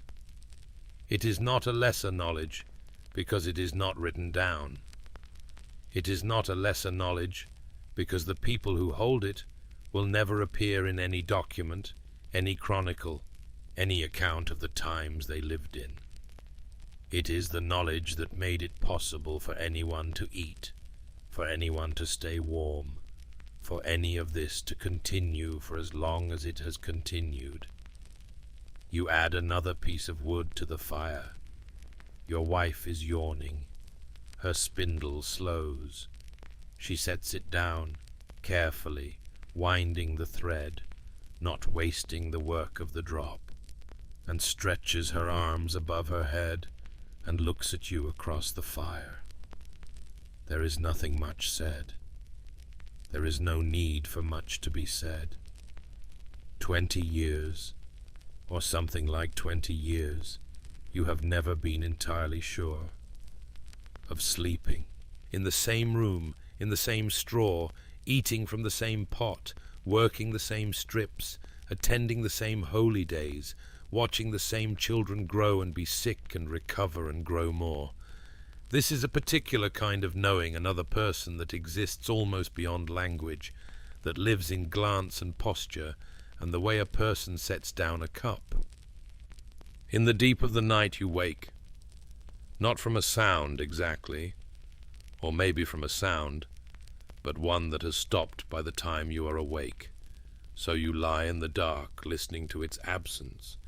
It is not a lesser knowledge because it is not written down. It is not a lesser knowledge because the people who hold it will never appear in any document, any chronicle, any account of the times they lived in. It is the knowledge that made it possible for anyone to eat, for anyone to stay warm, for any of this to continue for as long as it has continued. You add another piece of wood to the fire. Your wife is yawning. Her spindle slows. She sets it down, carefully, winding the thread, not wasting the work of the drop, and stretches her arms above her head and looks at you across the fire. There is nothing much said. There is no need for much to be said. 20 years, or something like 20 years, you have never been entirely sure. Of sleeping, in the same room, in the same straw, eating from the same pot, working the same strips, attending the same holy days, watching the same children grow and be sick and recover and grow more. This is a particular kind of knowing another person that exists almost beyond language, that lives in glance and posture and the way a person sets down a cup. In the deep of the night you wake, not from a sound exactly, or maybe from a sound, but one that has stopped by the time you are awake. So you lie in the dark listening to its absence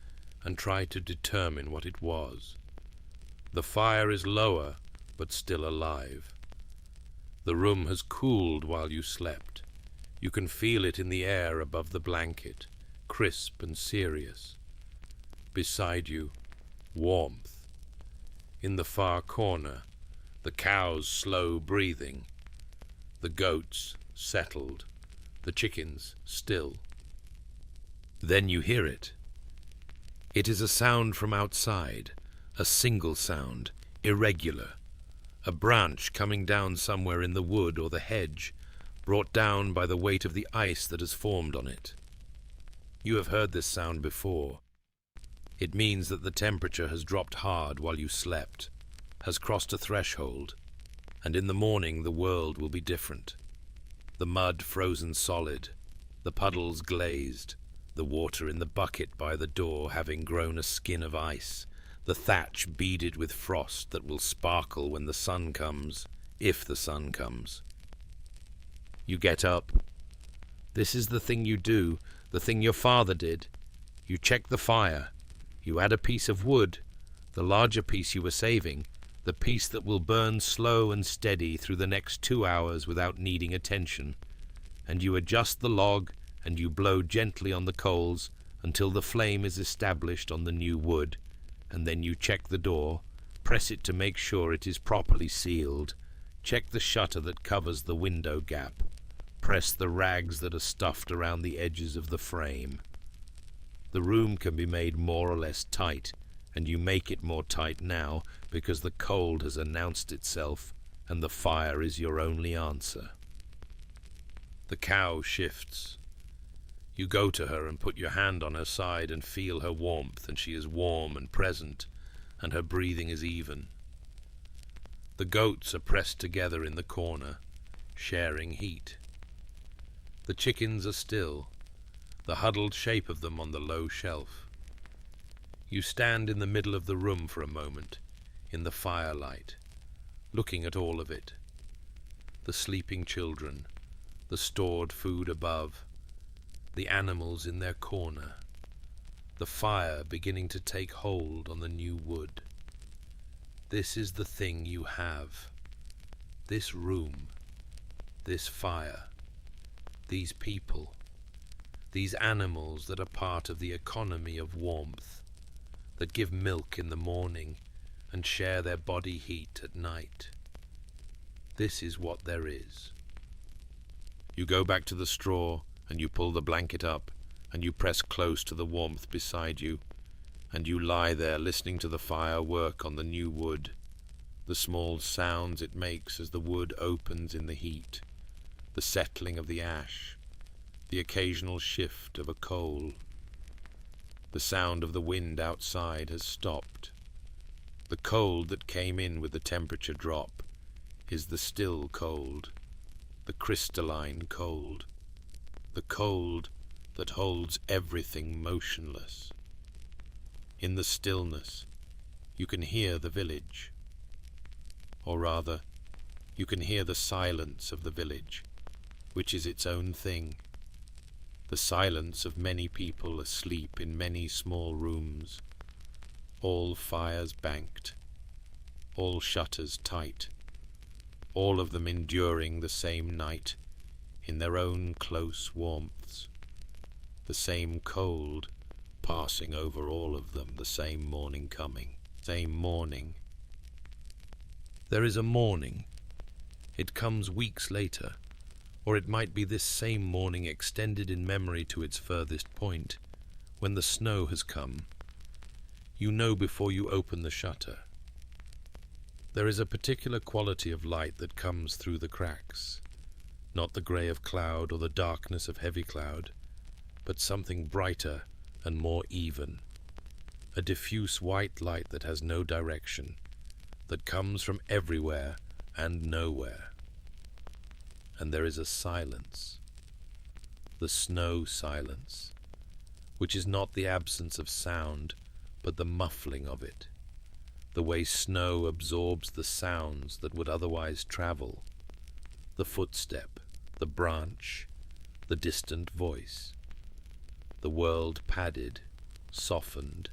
and try to determine what it was. The fire is lower, but still alive. The room has cooled while you slept. You can feel it in the air above the blanket, crisp and serious. Beside you, warmth. In the far corner, the cows slow breathing, the goats settled, the chickens still. Then you hear it. It is a sound from outside, a single sound, irregular, a branch coming down somewhere in the wood or the hedge, brought down by the weight of the ice that has formed on it. You have heard this sound before. It means that the temperature has dropped hard while you slept, has crossed a threshold, and in the morning the world will be different. The mud frozen solid, the puddles glazed, the water in the bucket by the door having grown a skin of ice, the thatch beaded with frost that will sparkle when the sun comes, if the sun comes. You get up. This is the thing you do, the thing your father did. You check the fire. You add a piece of wood, the larger piece you were saving, the piece that will burn slow and steady through the next 2 hours without needing attention, and you adjust the log and you blow gently on the coals until the flame is established on the new wood, and then you check the door, press it to make sure it is properly sealed, check the shutter that covers the window gap, press the rags that are stuffed around the edges of the frame. The room can be made more or less tight, and you make it more tight now because the cold has announced itself and the fire is your only answer. The cow shifts. You go to her and put your hand on her side and feel her warmth, and she is warm and present, and her breathing is even. The goats are pressed together in the corner, sharing heat. The chickens are still, the huddled shape of them on the low shelf. You stand in the middle of the room for a moment, in the firelight, looking at all of it. The sleeping children, the stored food above, the animals in their corner, the fire beginning to take hold on the new wood. This is the thing you have. This room, this fire, these people, these animals that are part of the economy of warmth, that give milk in the morning and share their body heat at night. This is what there is. You go back to the straw, and you pull the blanket up, and you press close to the warmth beside you, and you lie there listening to the fire work on the new wood, the small sounds it makes as the wood opens in the heat, the settling of the ash, the occasional shift of a coal. The sound of the wind outside has stopped. The cold that came in with the temperature drop is the still cold, the crystalline cold, the cold that holds everything motionless. In the stillness, you can hear the village. Or rather, you can hear the silence of the village, which is its own thing. The silence of many people asleep in many small rooms, all fires banked, all shutters tight, all of them enduring the same night in their own close warmths, the same cold passing over all of them, the same morning coming, same morning. There is a morning. It comes weeks later, or it might be this same morning extended in memory to its furthest point, when the snow has come. You know before you open the shutter. There is a particular quality of light that comes through the cracks, not the grey of cloud or the darkness of heavy cloud, but something brighter and more even, a diffuse white light that has no direction, that comes from everywhere and nowhere. And there is a silence, the snow silence, which is not the absence of sound, but the muffling of it, the way snow absorbs the sounds that would otherwise travel, the footstep, the branch, the distant voice, the world padded, softened,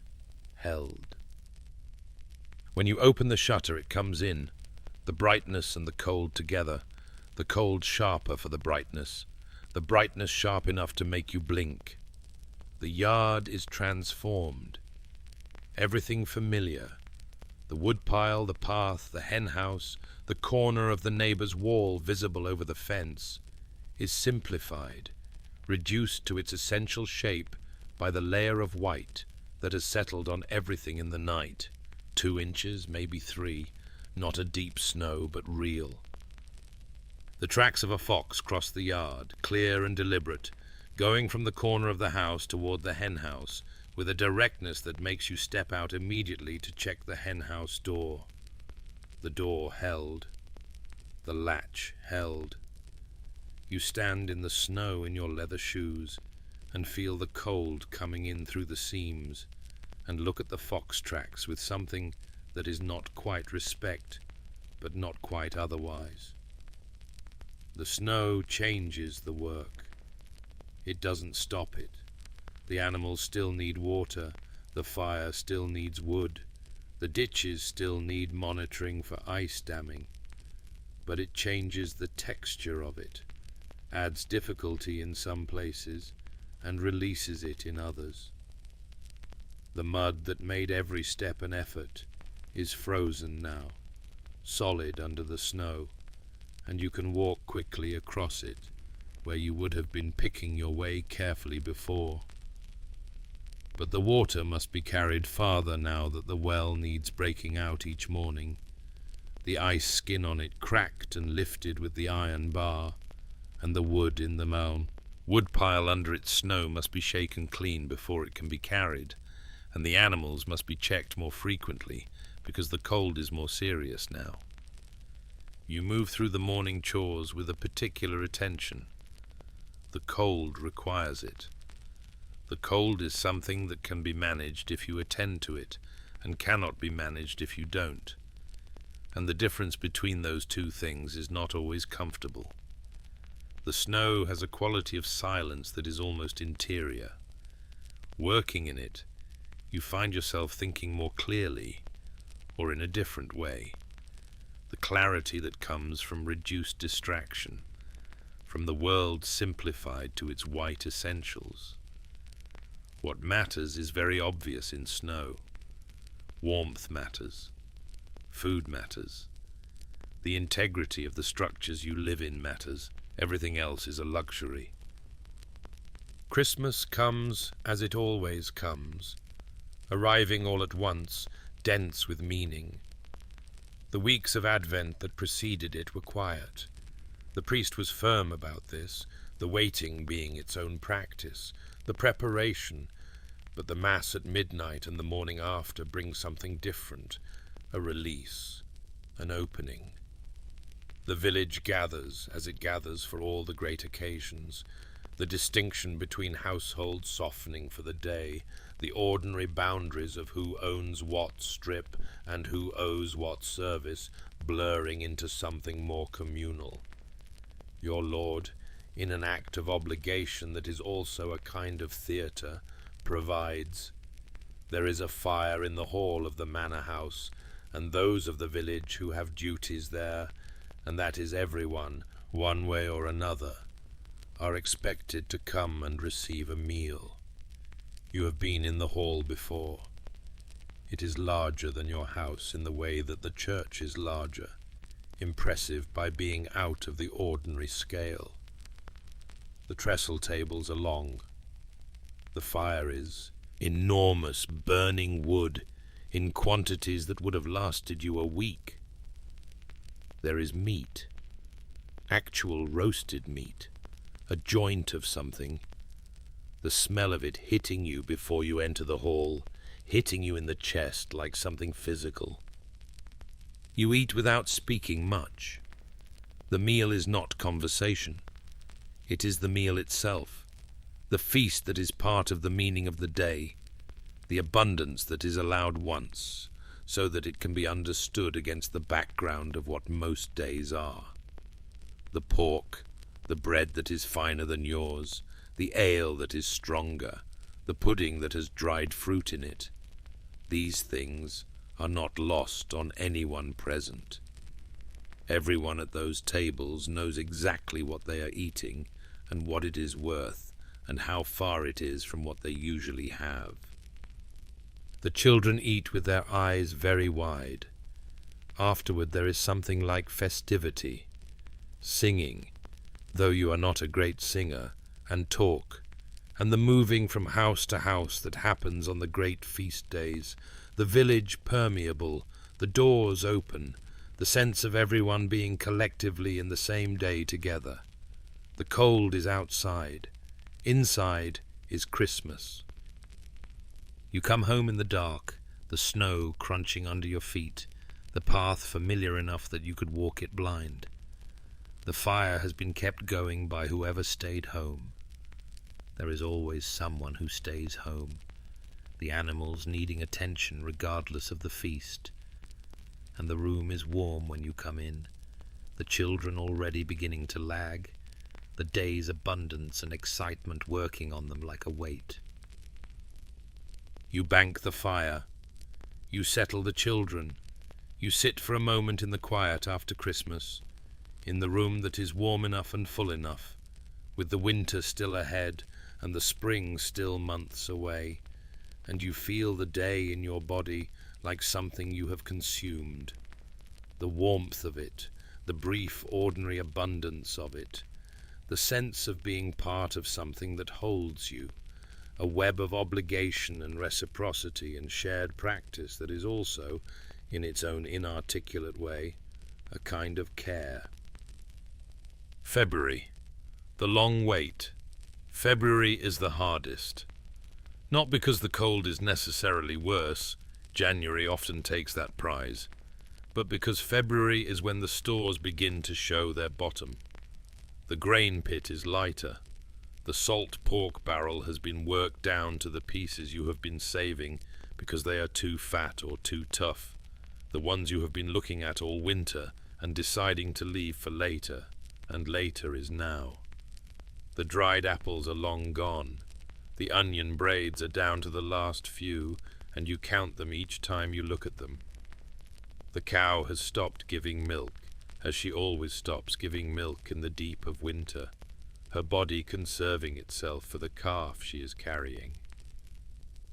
held. When you open the shutter, it comes in, the brightness and the cold together, the cold sharper for the brightness sharp enough to make you blink. The yard is transformed. Everything familiar, the woodpile, the path, the hen house, the corner of the neighbor's wall visible over the fence, is simplified, reduced to its essential shape by the layer of white that has settled on everything in the night, 2 inches, maybe 3, not a deep snow, but real. The tracks of a fox cross the yard, clear and deliberate, going from the corner of the house toward the hen house, with a directness that makes you step out immediately to check the hen house door. The door held. The latch held. You stand in the snow in your leather shoes and feel the cold coming in through the seams, and look at the fox tracks with something that is not quite respect, but not quite otherwise. The snow changes the work. It doesn't stop it. The animals still need water, the fire still needs wood, the ditches still need monitoring for ice damming, but it changes the texture of it, adds difficulty in some places, and releases it in others. The mud that made every step an effort is frozen now, solid under the snow, and you can walk quickly across it, where you would have been picking your way carefully before. But the water must be carried farther now that the well needs breaking out each morning, the ice skin on it cracked and lifted with the iron bar, and the wood in the mound. Woodpile under its snow must be shaken clean before it can be carried, and the animals must be checked more frequently because the cold is more serious now. You move through the morning chores with a particular attention. The cold requires it. The cold is something that can be managed if you attend to it, and cannot be managed if you don't. And the difference between those two things is not always comfortable. The snow has a quality of silence that is almost interior. Working in it, you find yourself thinking more clearly, or in a different way. The clarity that comes from reduced distraction, from the world simplified to its white essentials. What matters is very obvious in snow. Warmth matters. Food matters. The integrity of the structures you live in matters. Everything else is a luxury. Christmas comes as it always comes, arriving all at once, dense with meaning. The weeks of Advent that preceded it were quiet. The priest was firm about this, the waiting being its own practice, the preparation, but the Mass at midnight and the morning after bring something different, a release, an opening. The village gathers, as it gathers for all the great occasions, the distinction between households softening for the day, the ordinary boundaries of who owns what strip and who owes what service, blurring into something more communal. Your Lord, in an act of obligation that is also a kind of theatre, provides. There is a fire in the hall of the manor house, and those of the village who have duties there, and that is everyone, one way or another, are expected to come and receive a meal. You have been in the hall before. It is larger than your house in the way that the church is larger, impressive by being out of the ordinary scale. The trestle tables are long. The fire is enormous burning wood in quantities that would have lasted you a week. There is meat, actual roasted meat, a joint of something, the smell of it hitting you before you enter the hall, hitting you in the chest like something physical. You eat without speaking much. The meal is not conversation. It is the meal itself, the feast that is part of the meaning of the day, the abundance that is allowed once, so that it can be understood against the background of what most days are. The pork, the bread that is finer than yours, the ale that is stronger, the pudding that has dried fruit in it. These things are not lost on anyone present. Everyone at those tables knows exactly what they are eating and what it is worth and how far it is from what they usually have. The children eat with their eyes very wide. Afterward there is something like festivity, singing, though you are not a great singer, and talk, and the moving from house to house that happens on the great feast days, the village permeable, the doors open, the sense of everyone being collectively in the same day together. The cold is outside. Inside is Christmas. You come home in the dark, the snow crunching under your feet, the path familiar enough that you could walk it blind. The fire has been kept going by whoever stayed home. There is always someone who stays home, the animals needing attention regardless of the feast. And the room is warm when you come in, the children already beginning to lag, the day's abundance and excitement working on them like a weight. You bank the fire. You settle the children. You sit for a moment in the quiet after Christmas, in the room that is warm enough and full enough, with the winter still ahead and the spring still months away, and you feel the day in your body like something you have consumed. The warmth of it, the brief ordinary abundance of it, the sense of being part of something that holds you, a web of obligation and reciprocity and shared practice that is also, in its own inarticulate way, a kind of care. February. The long wait. February is the hardest. Not because the cold is necessarily worse, January often takes that prize, but because February is when the stores begin to show their bottom. The grain pit is lighter. The salt pork barrel has been worked down to the pieces you have been saving because they are too fat or too tough, the ones you have been looking at all winter and deciding to leave for later, and later is now. The dried apples are long gone. The onion braids are down to the last few, and you count them each time you look at them. The cow has stopped giving milk, as she always stops giving milk in the deep of winter, her body conserving itself for the calf she is carrying.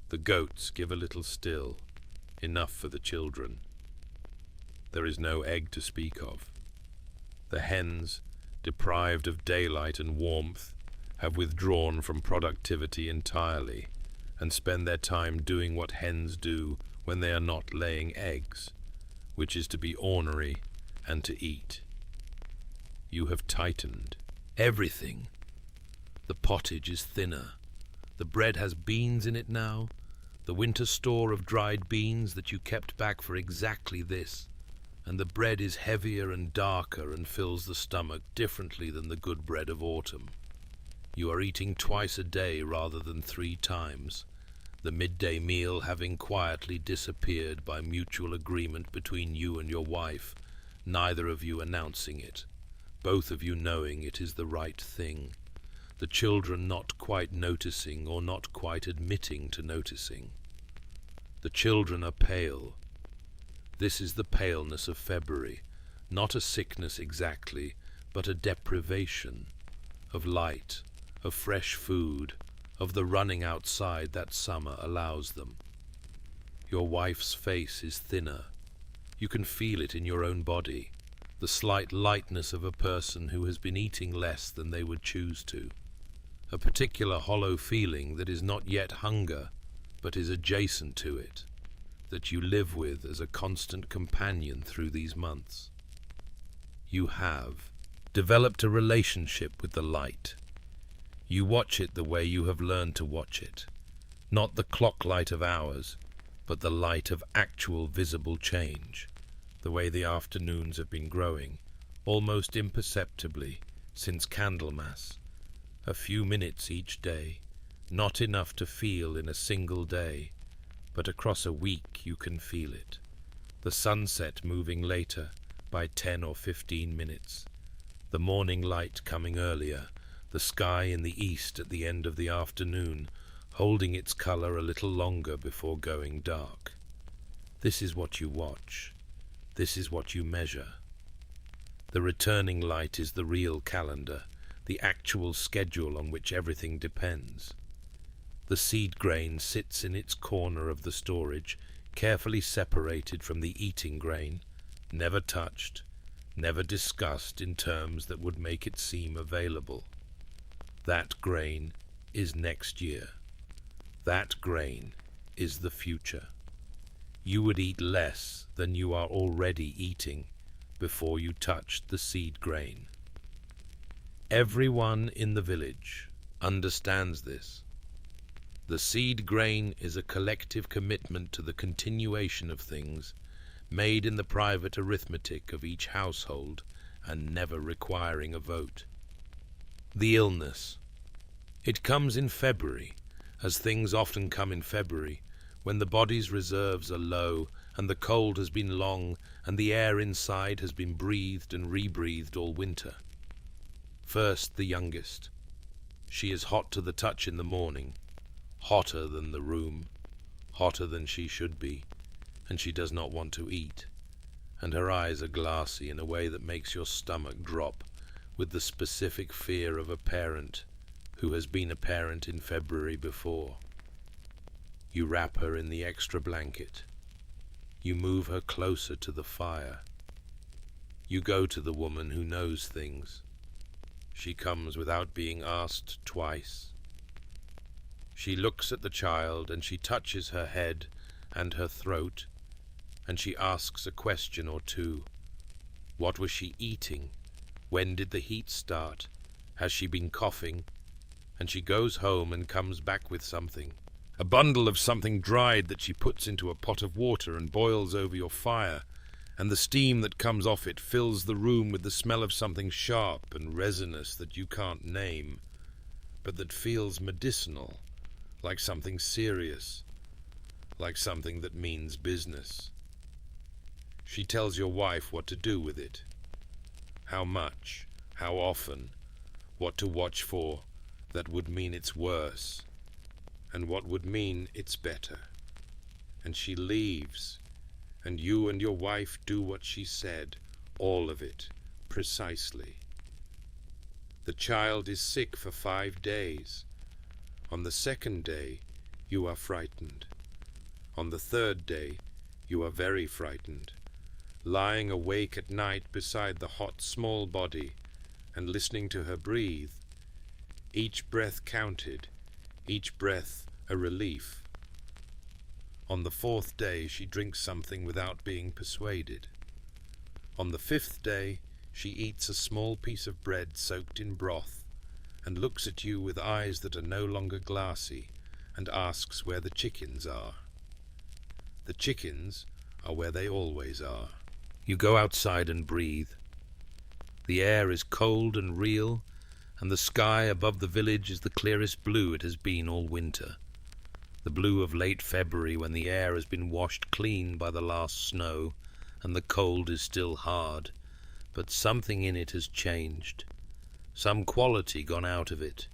The goats give a little still, enough for the children. There is no egg to speak of. The hens, deprived of daylight and warmth, have withdrawn from productivity entirely and spend their time doing what hens do when they are not laying eggs, which is to be ornery and to eat. You have tightened everything. The pottage is thinner. The bread has beans in it now, the winter store of dried beans that you kept back for exactly this, and the bread is heavier and darker and fills the stomach differently than the good bread of autumn. You are eating twice a day rather than 3 times, the midday meal having quietly disappeared by mutual agreement between you and your wife, neither of you announcing it, both of you knowing it is the right thing, the children not quite noticing or not quite admitting to noticing. The children are pale. This is the paleness of February, not a sickness exactly, but a deprivation of light, of fresh food, of the running outside that summer allows them. Your wife's face is thinner. You can feel it in your own body, the slight lightness of a person who has been eating less than they would choose to, a particular hollow feeling that is not yet hunger, but is adjacent to it, that you live with as a constant companion through these months. You have developed a relationship with the light. You watch it the way you have learned to watch it, not the clock light of hours, but the light of actual visible change, the way the afternoons have been growing, almost imperceptibly, since Candlemas, a few minutes each day, not enough to feel in a single day, but across a week you can feel it. The sunset moving later by 10 or 15 minutes, the morning light coming earlier, the sky in the east at the end of the afternoon, holding its color a little longer before going dark. This is what you watch. This is what you measure. The returning light is the real calendar, the actual schedule on which everything depends. The seed grain sits in its corner of the storage, carefully separated from the eating grain, never touched, never discussed in terms that would make it seem available. That grain is next year. That grain is the future. You would eat less than you are already eating, before you touched the seed grain. Everyone in the village understands this. The seed grain is a collective commitment to the continuation of things, made in the private arithmetic of each household and never requiring a vote. The illness. It comes in February, as things often come in February, when the body's reserves are low and the cold has been long and the air inside has been breathed and rebreathed all winter. First, the youngest. She is hot to the touch in the morning, hotter than the room, hotter than she should be, and she does not want to eat, and her eyes are glassy in a way that makes your stomach drop with the specific fear of a parent who has been a parent in February before. You wrap her in the extra blanket. You move her closer to the fire. You go to the woman who knows things. She comes without being asked twice. She looks at the child and she touches her head and her throat, and she asks a question or two. What was she eating? When did the heat start? Has she been coughing? And she goes home and comes back with something. A bundle of something dried that she puts into a pot of water and boils over your fire, and the steam that comes off it fills the room with the smell of something sharp and resinous that you can't name, but that feels medicinal, like something serious, like something that means business. She tells your wife what to do with it, how much, how often, what to watch for that would mean it's worse, and what would mean it's better. And she leaves, and you and your wife do what she said, all of it, precisely. The child is sick for 5 days. On the 2nd day, you are frightened. On the 3rd day, you are very frightened, lying awake at night beside the hot small body and listening to her breathe, each breath counted, each breath a relief. On the 4th day, she drinks something without being persuaded. On the 5th day, she eats a small piece of bread soaked in broth and looks at you with eyes that are no longer glassy and asks where the chickens are. The chickens are where they always are. You go outside and breathe. The air is cold and real, and the sky above the village is the clearest blue it has been all winter. The blue of late February, when the air has been washed clean by the last snow and the cold is still hard, but something in it has changed, some quality gone out of it,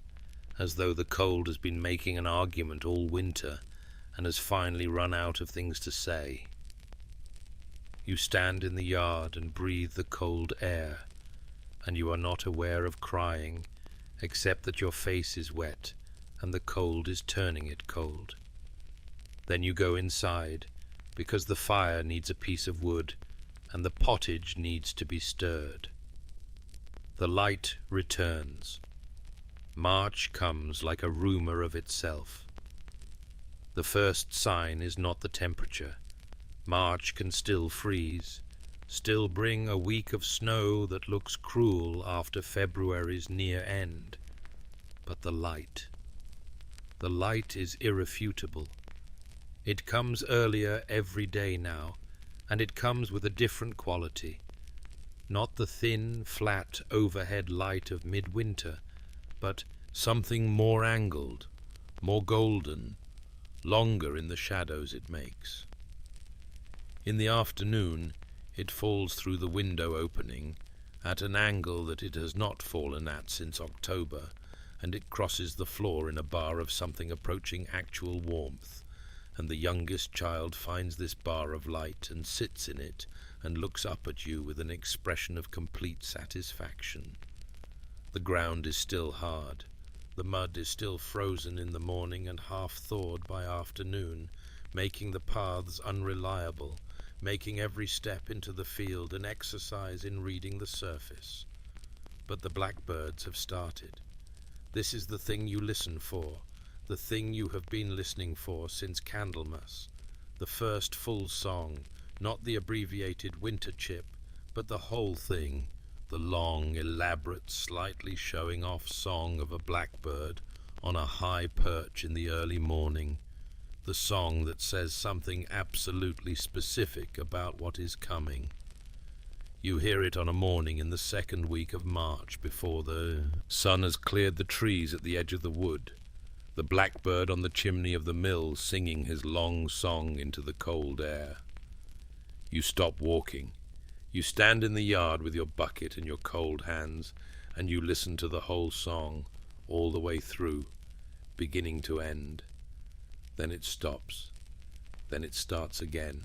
as though the cold has been making an argument all winter and has finally run out of things to say. You stand in the yard and breathe the cold air, and you are not aware of crying, except that your face is wet and the cold is turning it cold. Then you go inside, because the fire needs a piece of wood and the pottage needs to be stirred. The light returns. March comes like a rumor of itself. The first sign is not the temperature. March can still freeze, still bring a week of snow that looks cruel after February's near end. But the light. The light is irrefutable. It comes earlier every day now, and it comes with a different quality. Not the thin, flat, overhead light of midwinter, but something more angled, more golden, longer in the shadows it makes. In the afternoon, it falls through the window opening at an angle that it has not fallen at since October, and it crosses the floor in a bar of something approaching actual warmth, and the youngest child finds this bar of light and sits in it and looks up at you with an expression of complete satisfaction. The ground is still hard. The mud is still frozen in the morning and half-thawed by afternoon, making the paths unreliable, making every step into the field an exercise in reading the surface. But the blackbirds have started. This is the thing you listen for, the thing you have been listening for since Candlemas, the first full song, not the abbreviated winter chip, But the whole thing, the long, elaborate, slightly showing off song of a blackbird on a high perch in the early morning, the song that says something absolutely specific about what is coming. You hear it on a morning in the second week of March before the sun has cleared the trees at the edge of the wood, the blackbird on the chimney of the mill singing his long song into the cold air. You stop walking. You stand in the yard with your bucket in your cold hands, and you listen to the whole song, all the way through, beginning to end. Then it stops. Then it starts again.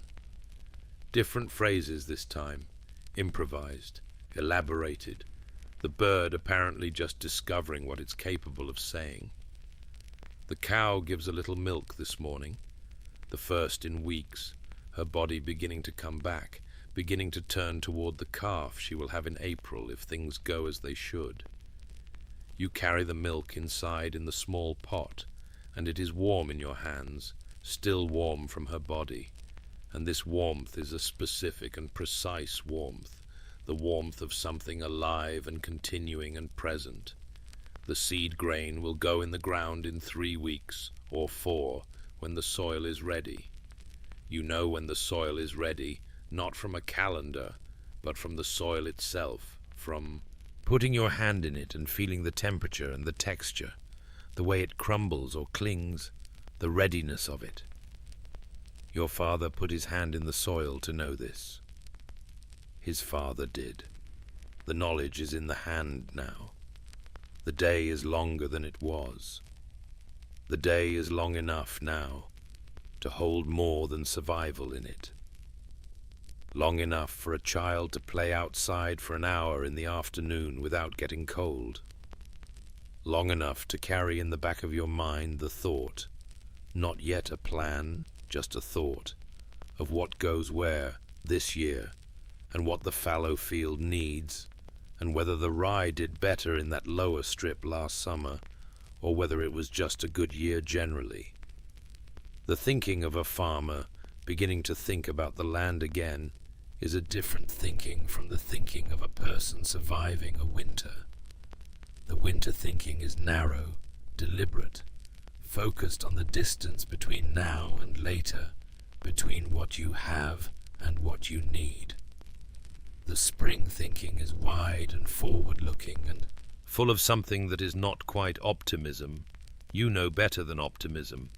Different phrases this time, improvised, elaborated, the bird apparently just discovering what it's capable of saying. The cow gives a little milk this morning, the first in weeks, her body beginning to come back, beginning to turn toward the calf she will have in April if things go as they should. You carry the milk inside in the small pot, and it is warm in your hands, still warm from her body, and this warmth is a specific and precise warmth, the warmth of something alive and continuing and present. The seed grain will go in the ground in 3 weeks, or 4, when the soil is ready. You know when the soil is ready, not from a calendar, but from the soil itself, from putting your hand in it and feeling the temperature and the texture, the way it crumbles or clings, the readiness of it. Your father put his hand in the soil to know this. His father did. The knowledge is in the hand now. The day is longer than it was. The day is long enough now to hold more than survival in it. Long enough for a child to play outside for an hour in the afternoon without getting cold. Long enough to carry in the back of your mind the thought, not yet a plan, just a thought, of what goes where this year, and what the fallow field needs, and whether the rye did better in that lower strip last summer, or whether it was just a good year generally. The thinking of a farmer beginning to think about the land again is a different thinking from the thinking of a person surviving a winter. The winter thinking is narrow, deliberate, focused on the distance between now and later, between what you have and what you need. The spring thinking is wide and forward-looking and full of something that is not quite optimism. You know better than optimism,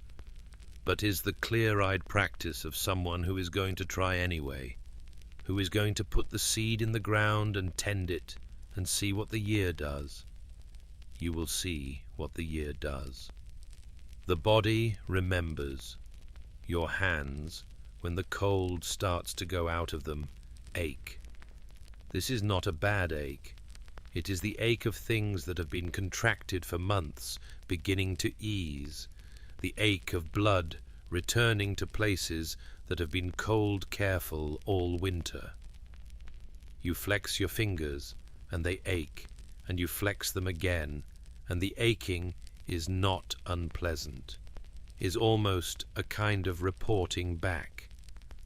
but is the clear-eyed practice of someone who is going to try anyway, who is going to put the seed in the ground and tend it and see what the year does. You will see what the year does. The body remembers. Your hands, when the cold starts to go out of them, ache. This is not a bad ache. It is the ache of things that have been contracted for months, beginning to ease. The ache of blood returning to places that have been cold careful all winter. You flex your fingers, and they ache, and you flex them again, and the aching is not unpleasant, is almost a kind of reporting back,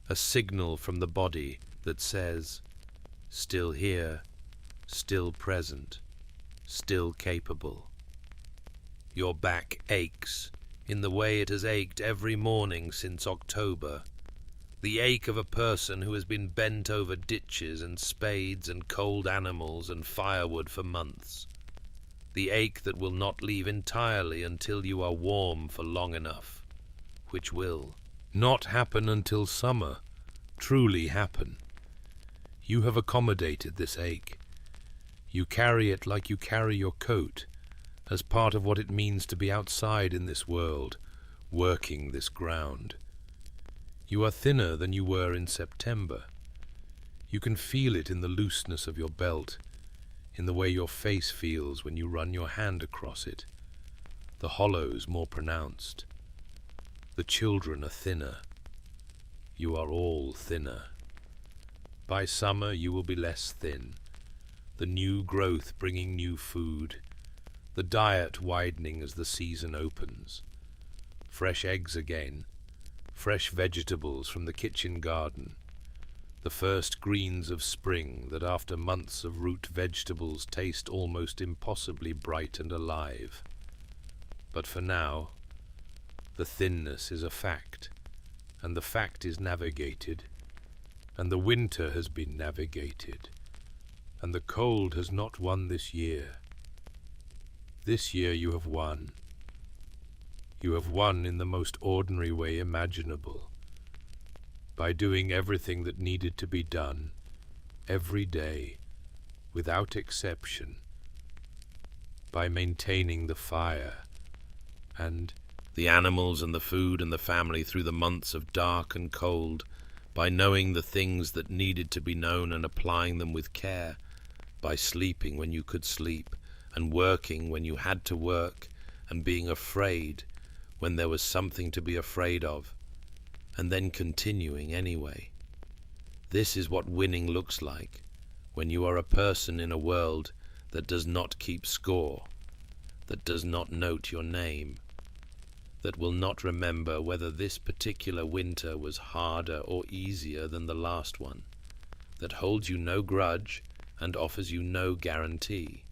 a signal from the body that says, still here, still present, still capable. Your back aches in the way it has ached every morning since October, the ache of a person who has been bent over ditches and spades and cold animals and firewood for months, the ache that will not leave entirely until you are warm for long enough, which will not happen until summer, truly happen. You have accommodated this ache. You carry it like you carry your coat, as part of what it means to be outside in this world, working this ground. You are thinner than you were in September. You can feel it in the looseness of your belt, in the way your face feels when you run your hand across it. The hollows more pronounced. The children are thinner. You are all thinner. By summer you will be less thin, the new growth bringing new food, the diet widening as the season opens. Fresh eggs again, fresh vegetables from the kitchen garden, the first greens of spring that after months of root vegetables taste almost impossibly bright and alive. But for now, the thinness is a fact, and the fact is navigated, and the winter has been navigated, and the cold has not won this year. This year you have won. You have won in the most ordinary way imaginable, by doing everything that needed to be done, every day, without exception, by maintaining the fire, and the animals and the food and the family through the months of dark and cold, by knowing the things that needed to be known and applying them with care, by sleeping when you could sleep, and working when you had to work, and being afraid when there was something to be afraid of, and then continuing anyway. This is what winning looks like when you are a person in a world that does not keep score, that does not note your name, that will not remember whether this particular winter was harder or easier than the last one, that holds you no grudge and offers you no guarantee.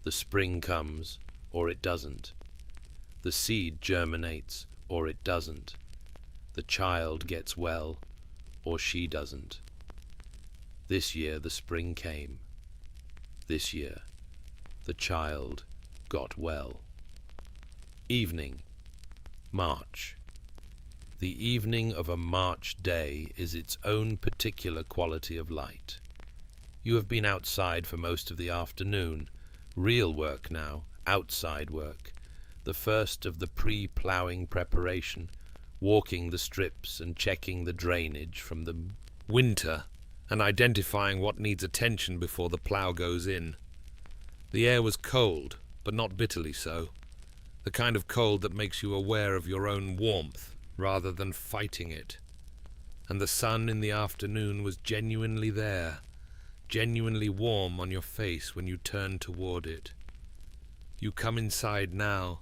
The spring comes, or it doesn't. The seed germinates, or it doesn't. The child gets well, or she doesn't. This year the spring came. This year the child got well. Evening, March. The evening of a March day is its own particular quality of light. You have been outside for most of the afternoon. Real work now, outside work. The first of the pre-ploughing preparation, walking the strips and checking the drainage from the winter and identifying what needs attention before the plough goes in. The air was cold, but not bitterly so. The kind of cold that makes you aware of your own warmth rather than fighting it. And the sun in the afternoon was genuinely there, genuinely warm on your face when you turned toward it. You come inside now,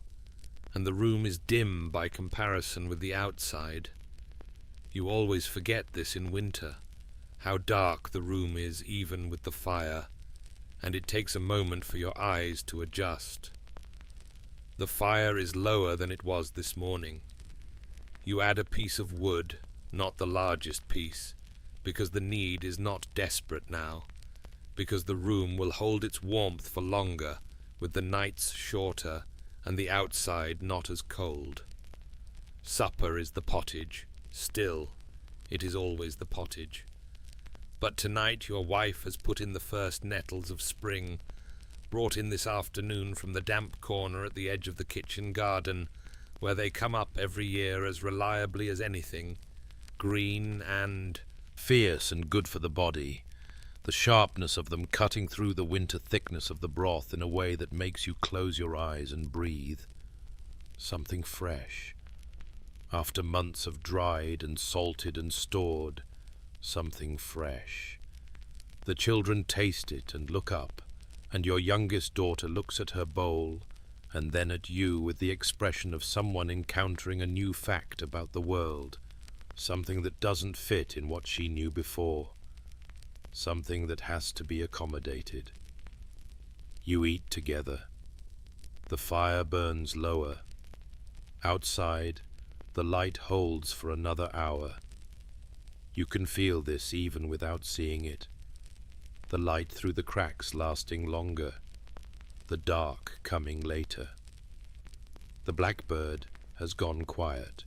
and the room is dim by comparison with the outside. You always forget this in winter, how dark the room is even with the fire, and it takes a moment for your eyes to adjust. The fire is lower than it was this morning. You add a piece of wood, not the largest piece, because the need is not desperate now, because the room will hold its warmth for longer, with the nights shorter and the outside not as cold. Supper is the pottage. Still, it is always the pottage. But tonight your wife has put in the first nettles of spring, brought in this afternoon from the damp corner at the edge of the kitchen garden, where they come up every year as reliably as anything, green and fierce and good for the body, the sharpness of them cutting through the winter thickness of the broth in a way that makes you close your eyes and breathe. Something fresh. After months of dried and salted and stored, something fresh. The children taste it and look up, and your youngest daughter looks at her bowl and then at you with the expression of someone encountering a new fact about the world, something that doesn't fit in what she knew before, something that has to be accommodated. You eat together. The fire burns lower. Outside, the light holds for another hour. You can feel this even without seeing it. The light through the cracks lasting longer, the dark coming later. The blackbird has gone quiet.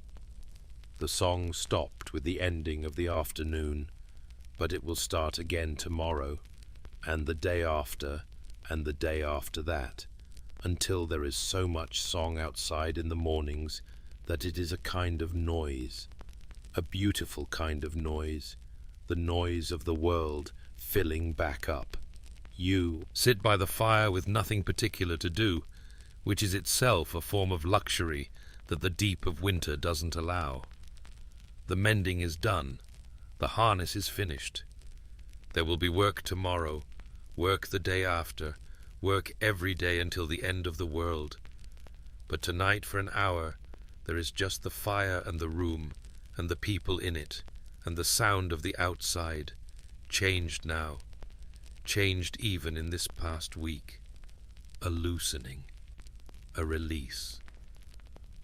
The song stopped with the ending of the afternoon, but it will start again tomorrow, and the day after, and the day after that, until there is so much song outside in the mornings that it is a kind of noise, a beautiful kind of noise, the noise of the world filling back up. You sit by the fire with nothing particular to do, which is itself a form of luxury that the deep of winter doesn't allow. The mending is done. The harness is finished. There will be work tomorrow, work the day after, work every day until the end of the world. But tonight for an hour there is just the fire and the room and the people in it, and the sound of the outside, changed now, changed even in this past week. A loosening, a release.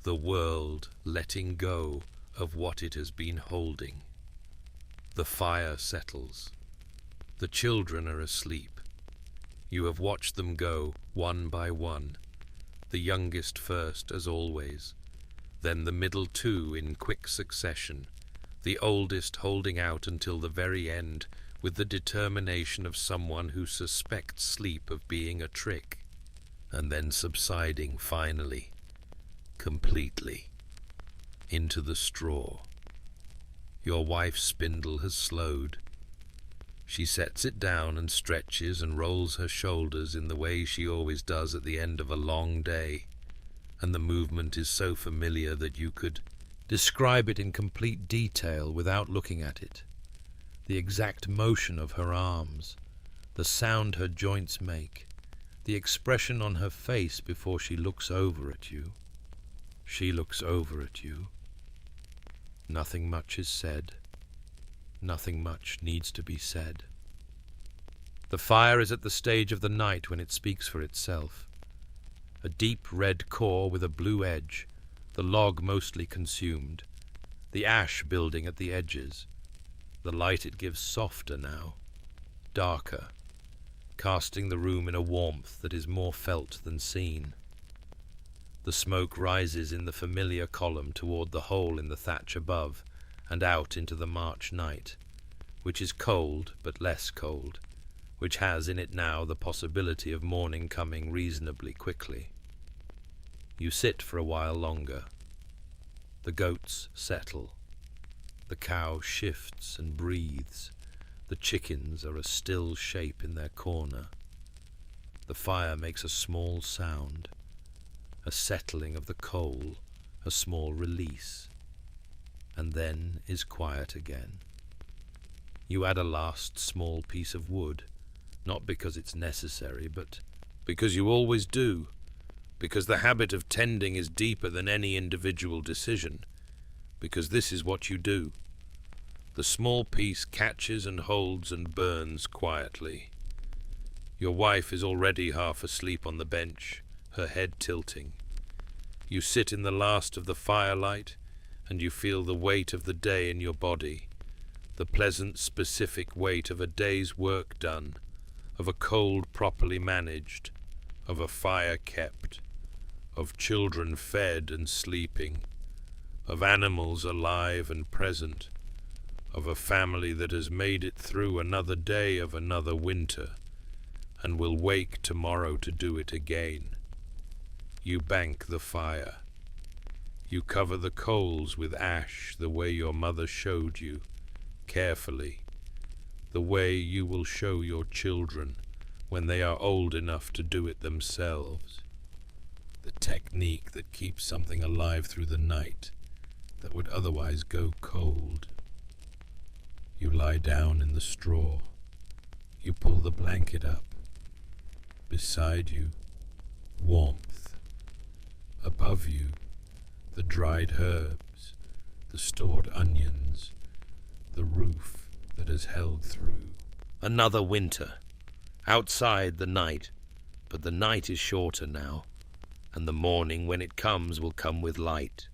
The world letting go of what it has been holding. The fire settles. The children are asleep. You have watched them go, one by one. The youngest first, as always. Then the middle two in quick succession. The oldest holding out until the very end, with the determination of someone who suspects sleep of being a trick. And then subsiding finally, completely, into the straw. Your wife's spindle has slowed. She sets it down and stretches and rolls her shoulders in the way she always does at the end of a long day, and the movement is so familiar that you could describe it in complete detail without looking at it. The exact motion of her arms, the sound her joints make, the expression on her face before she looks over at you. She looks over at you. Nothing much is said. Nothing much needs to be said. The fire is at the stage of the night when it speaks for itself. A deep red core with a blue edge, the log mostly consumed, the ash building at the edges. The light it gives softer now, darker, casting the room in a warmth that is more felt than seen. The smoke rises in the familiar column toward the hole in the thatch above and out into the March night, which is cold but less cold, which has in it now the possibility of morning coming reasonably quickly. You sit for a while longer. The goats settle. The cow shifts and breathes. The chickens are a still shape in their corner. The fire makes a small sound, a settling of the coal, a small release, and then is quiet again. You add a last small piece of wood, not because it's necessary, but because you always do, because the habit of tending is deeper than any individual decision, because this is what you do. The small piece catches and holds and burns quietly. Your wife is already half asleep on the bench, her head tilting. You sit in the last of the firelight, and you feel the weight of the day in your body, the pleasant specific weight of a day's work done, of a cold properly managed, of a fire kept, of children fed and sleeping, of animals alive and present, of a family that has made it through another day of another winter, and will wake tomorrow to do it again. You bank the fire. You cover the coals with ash the way your mother showed you, carefully, the way you will show your children when they are old enough to do it themselves. The technique that keeps something alive through the night that would otherwise go cold. You lie down in the straw. You pull the blanket up. Beside you, warmth. Above you, the dried herbs, the stored onions, the roof that has held through. Another winter. Outside the night, but the night is shorter now, and the morning when it comes will come with light.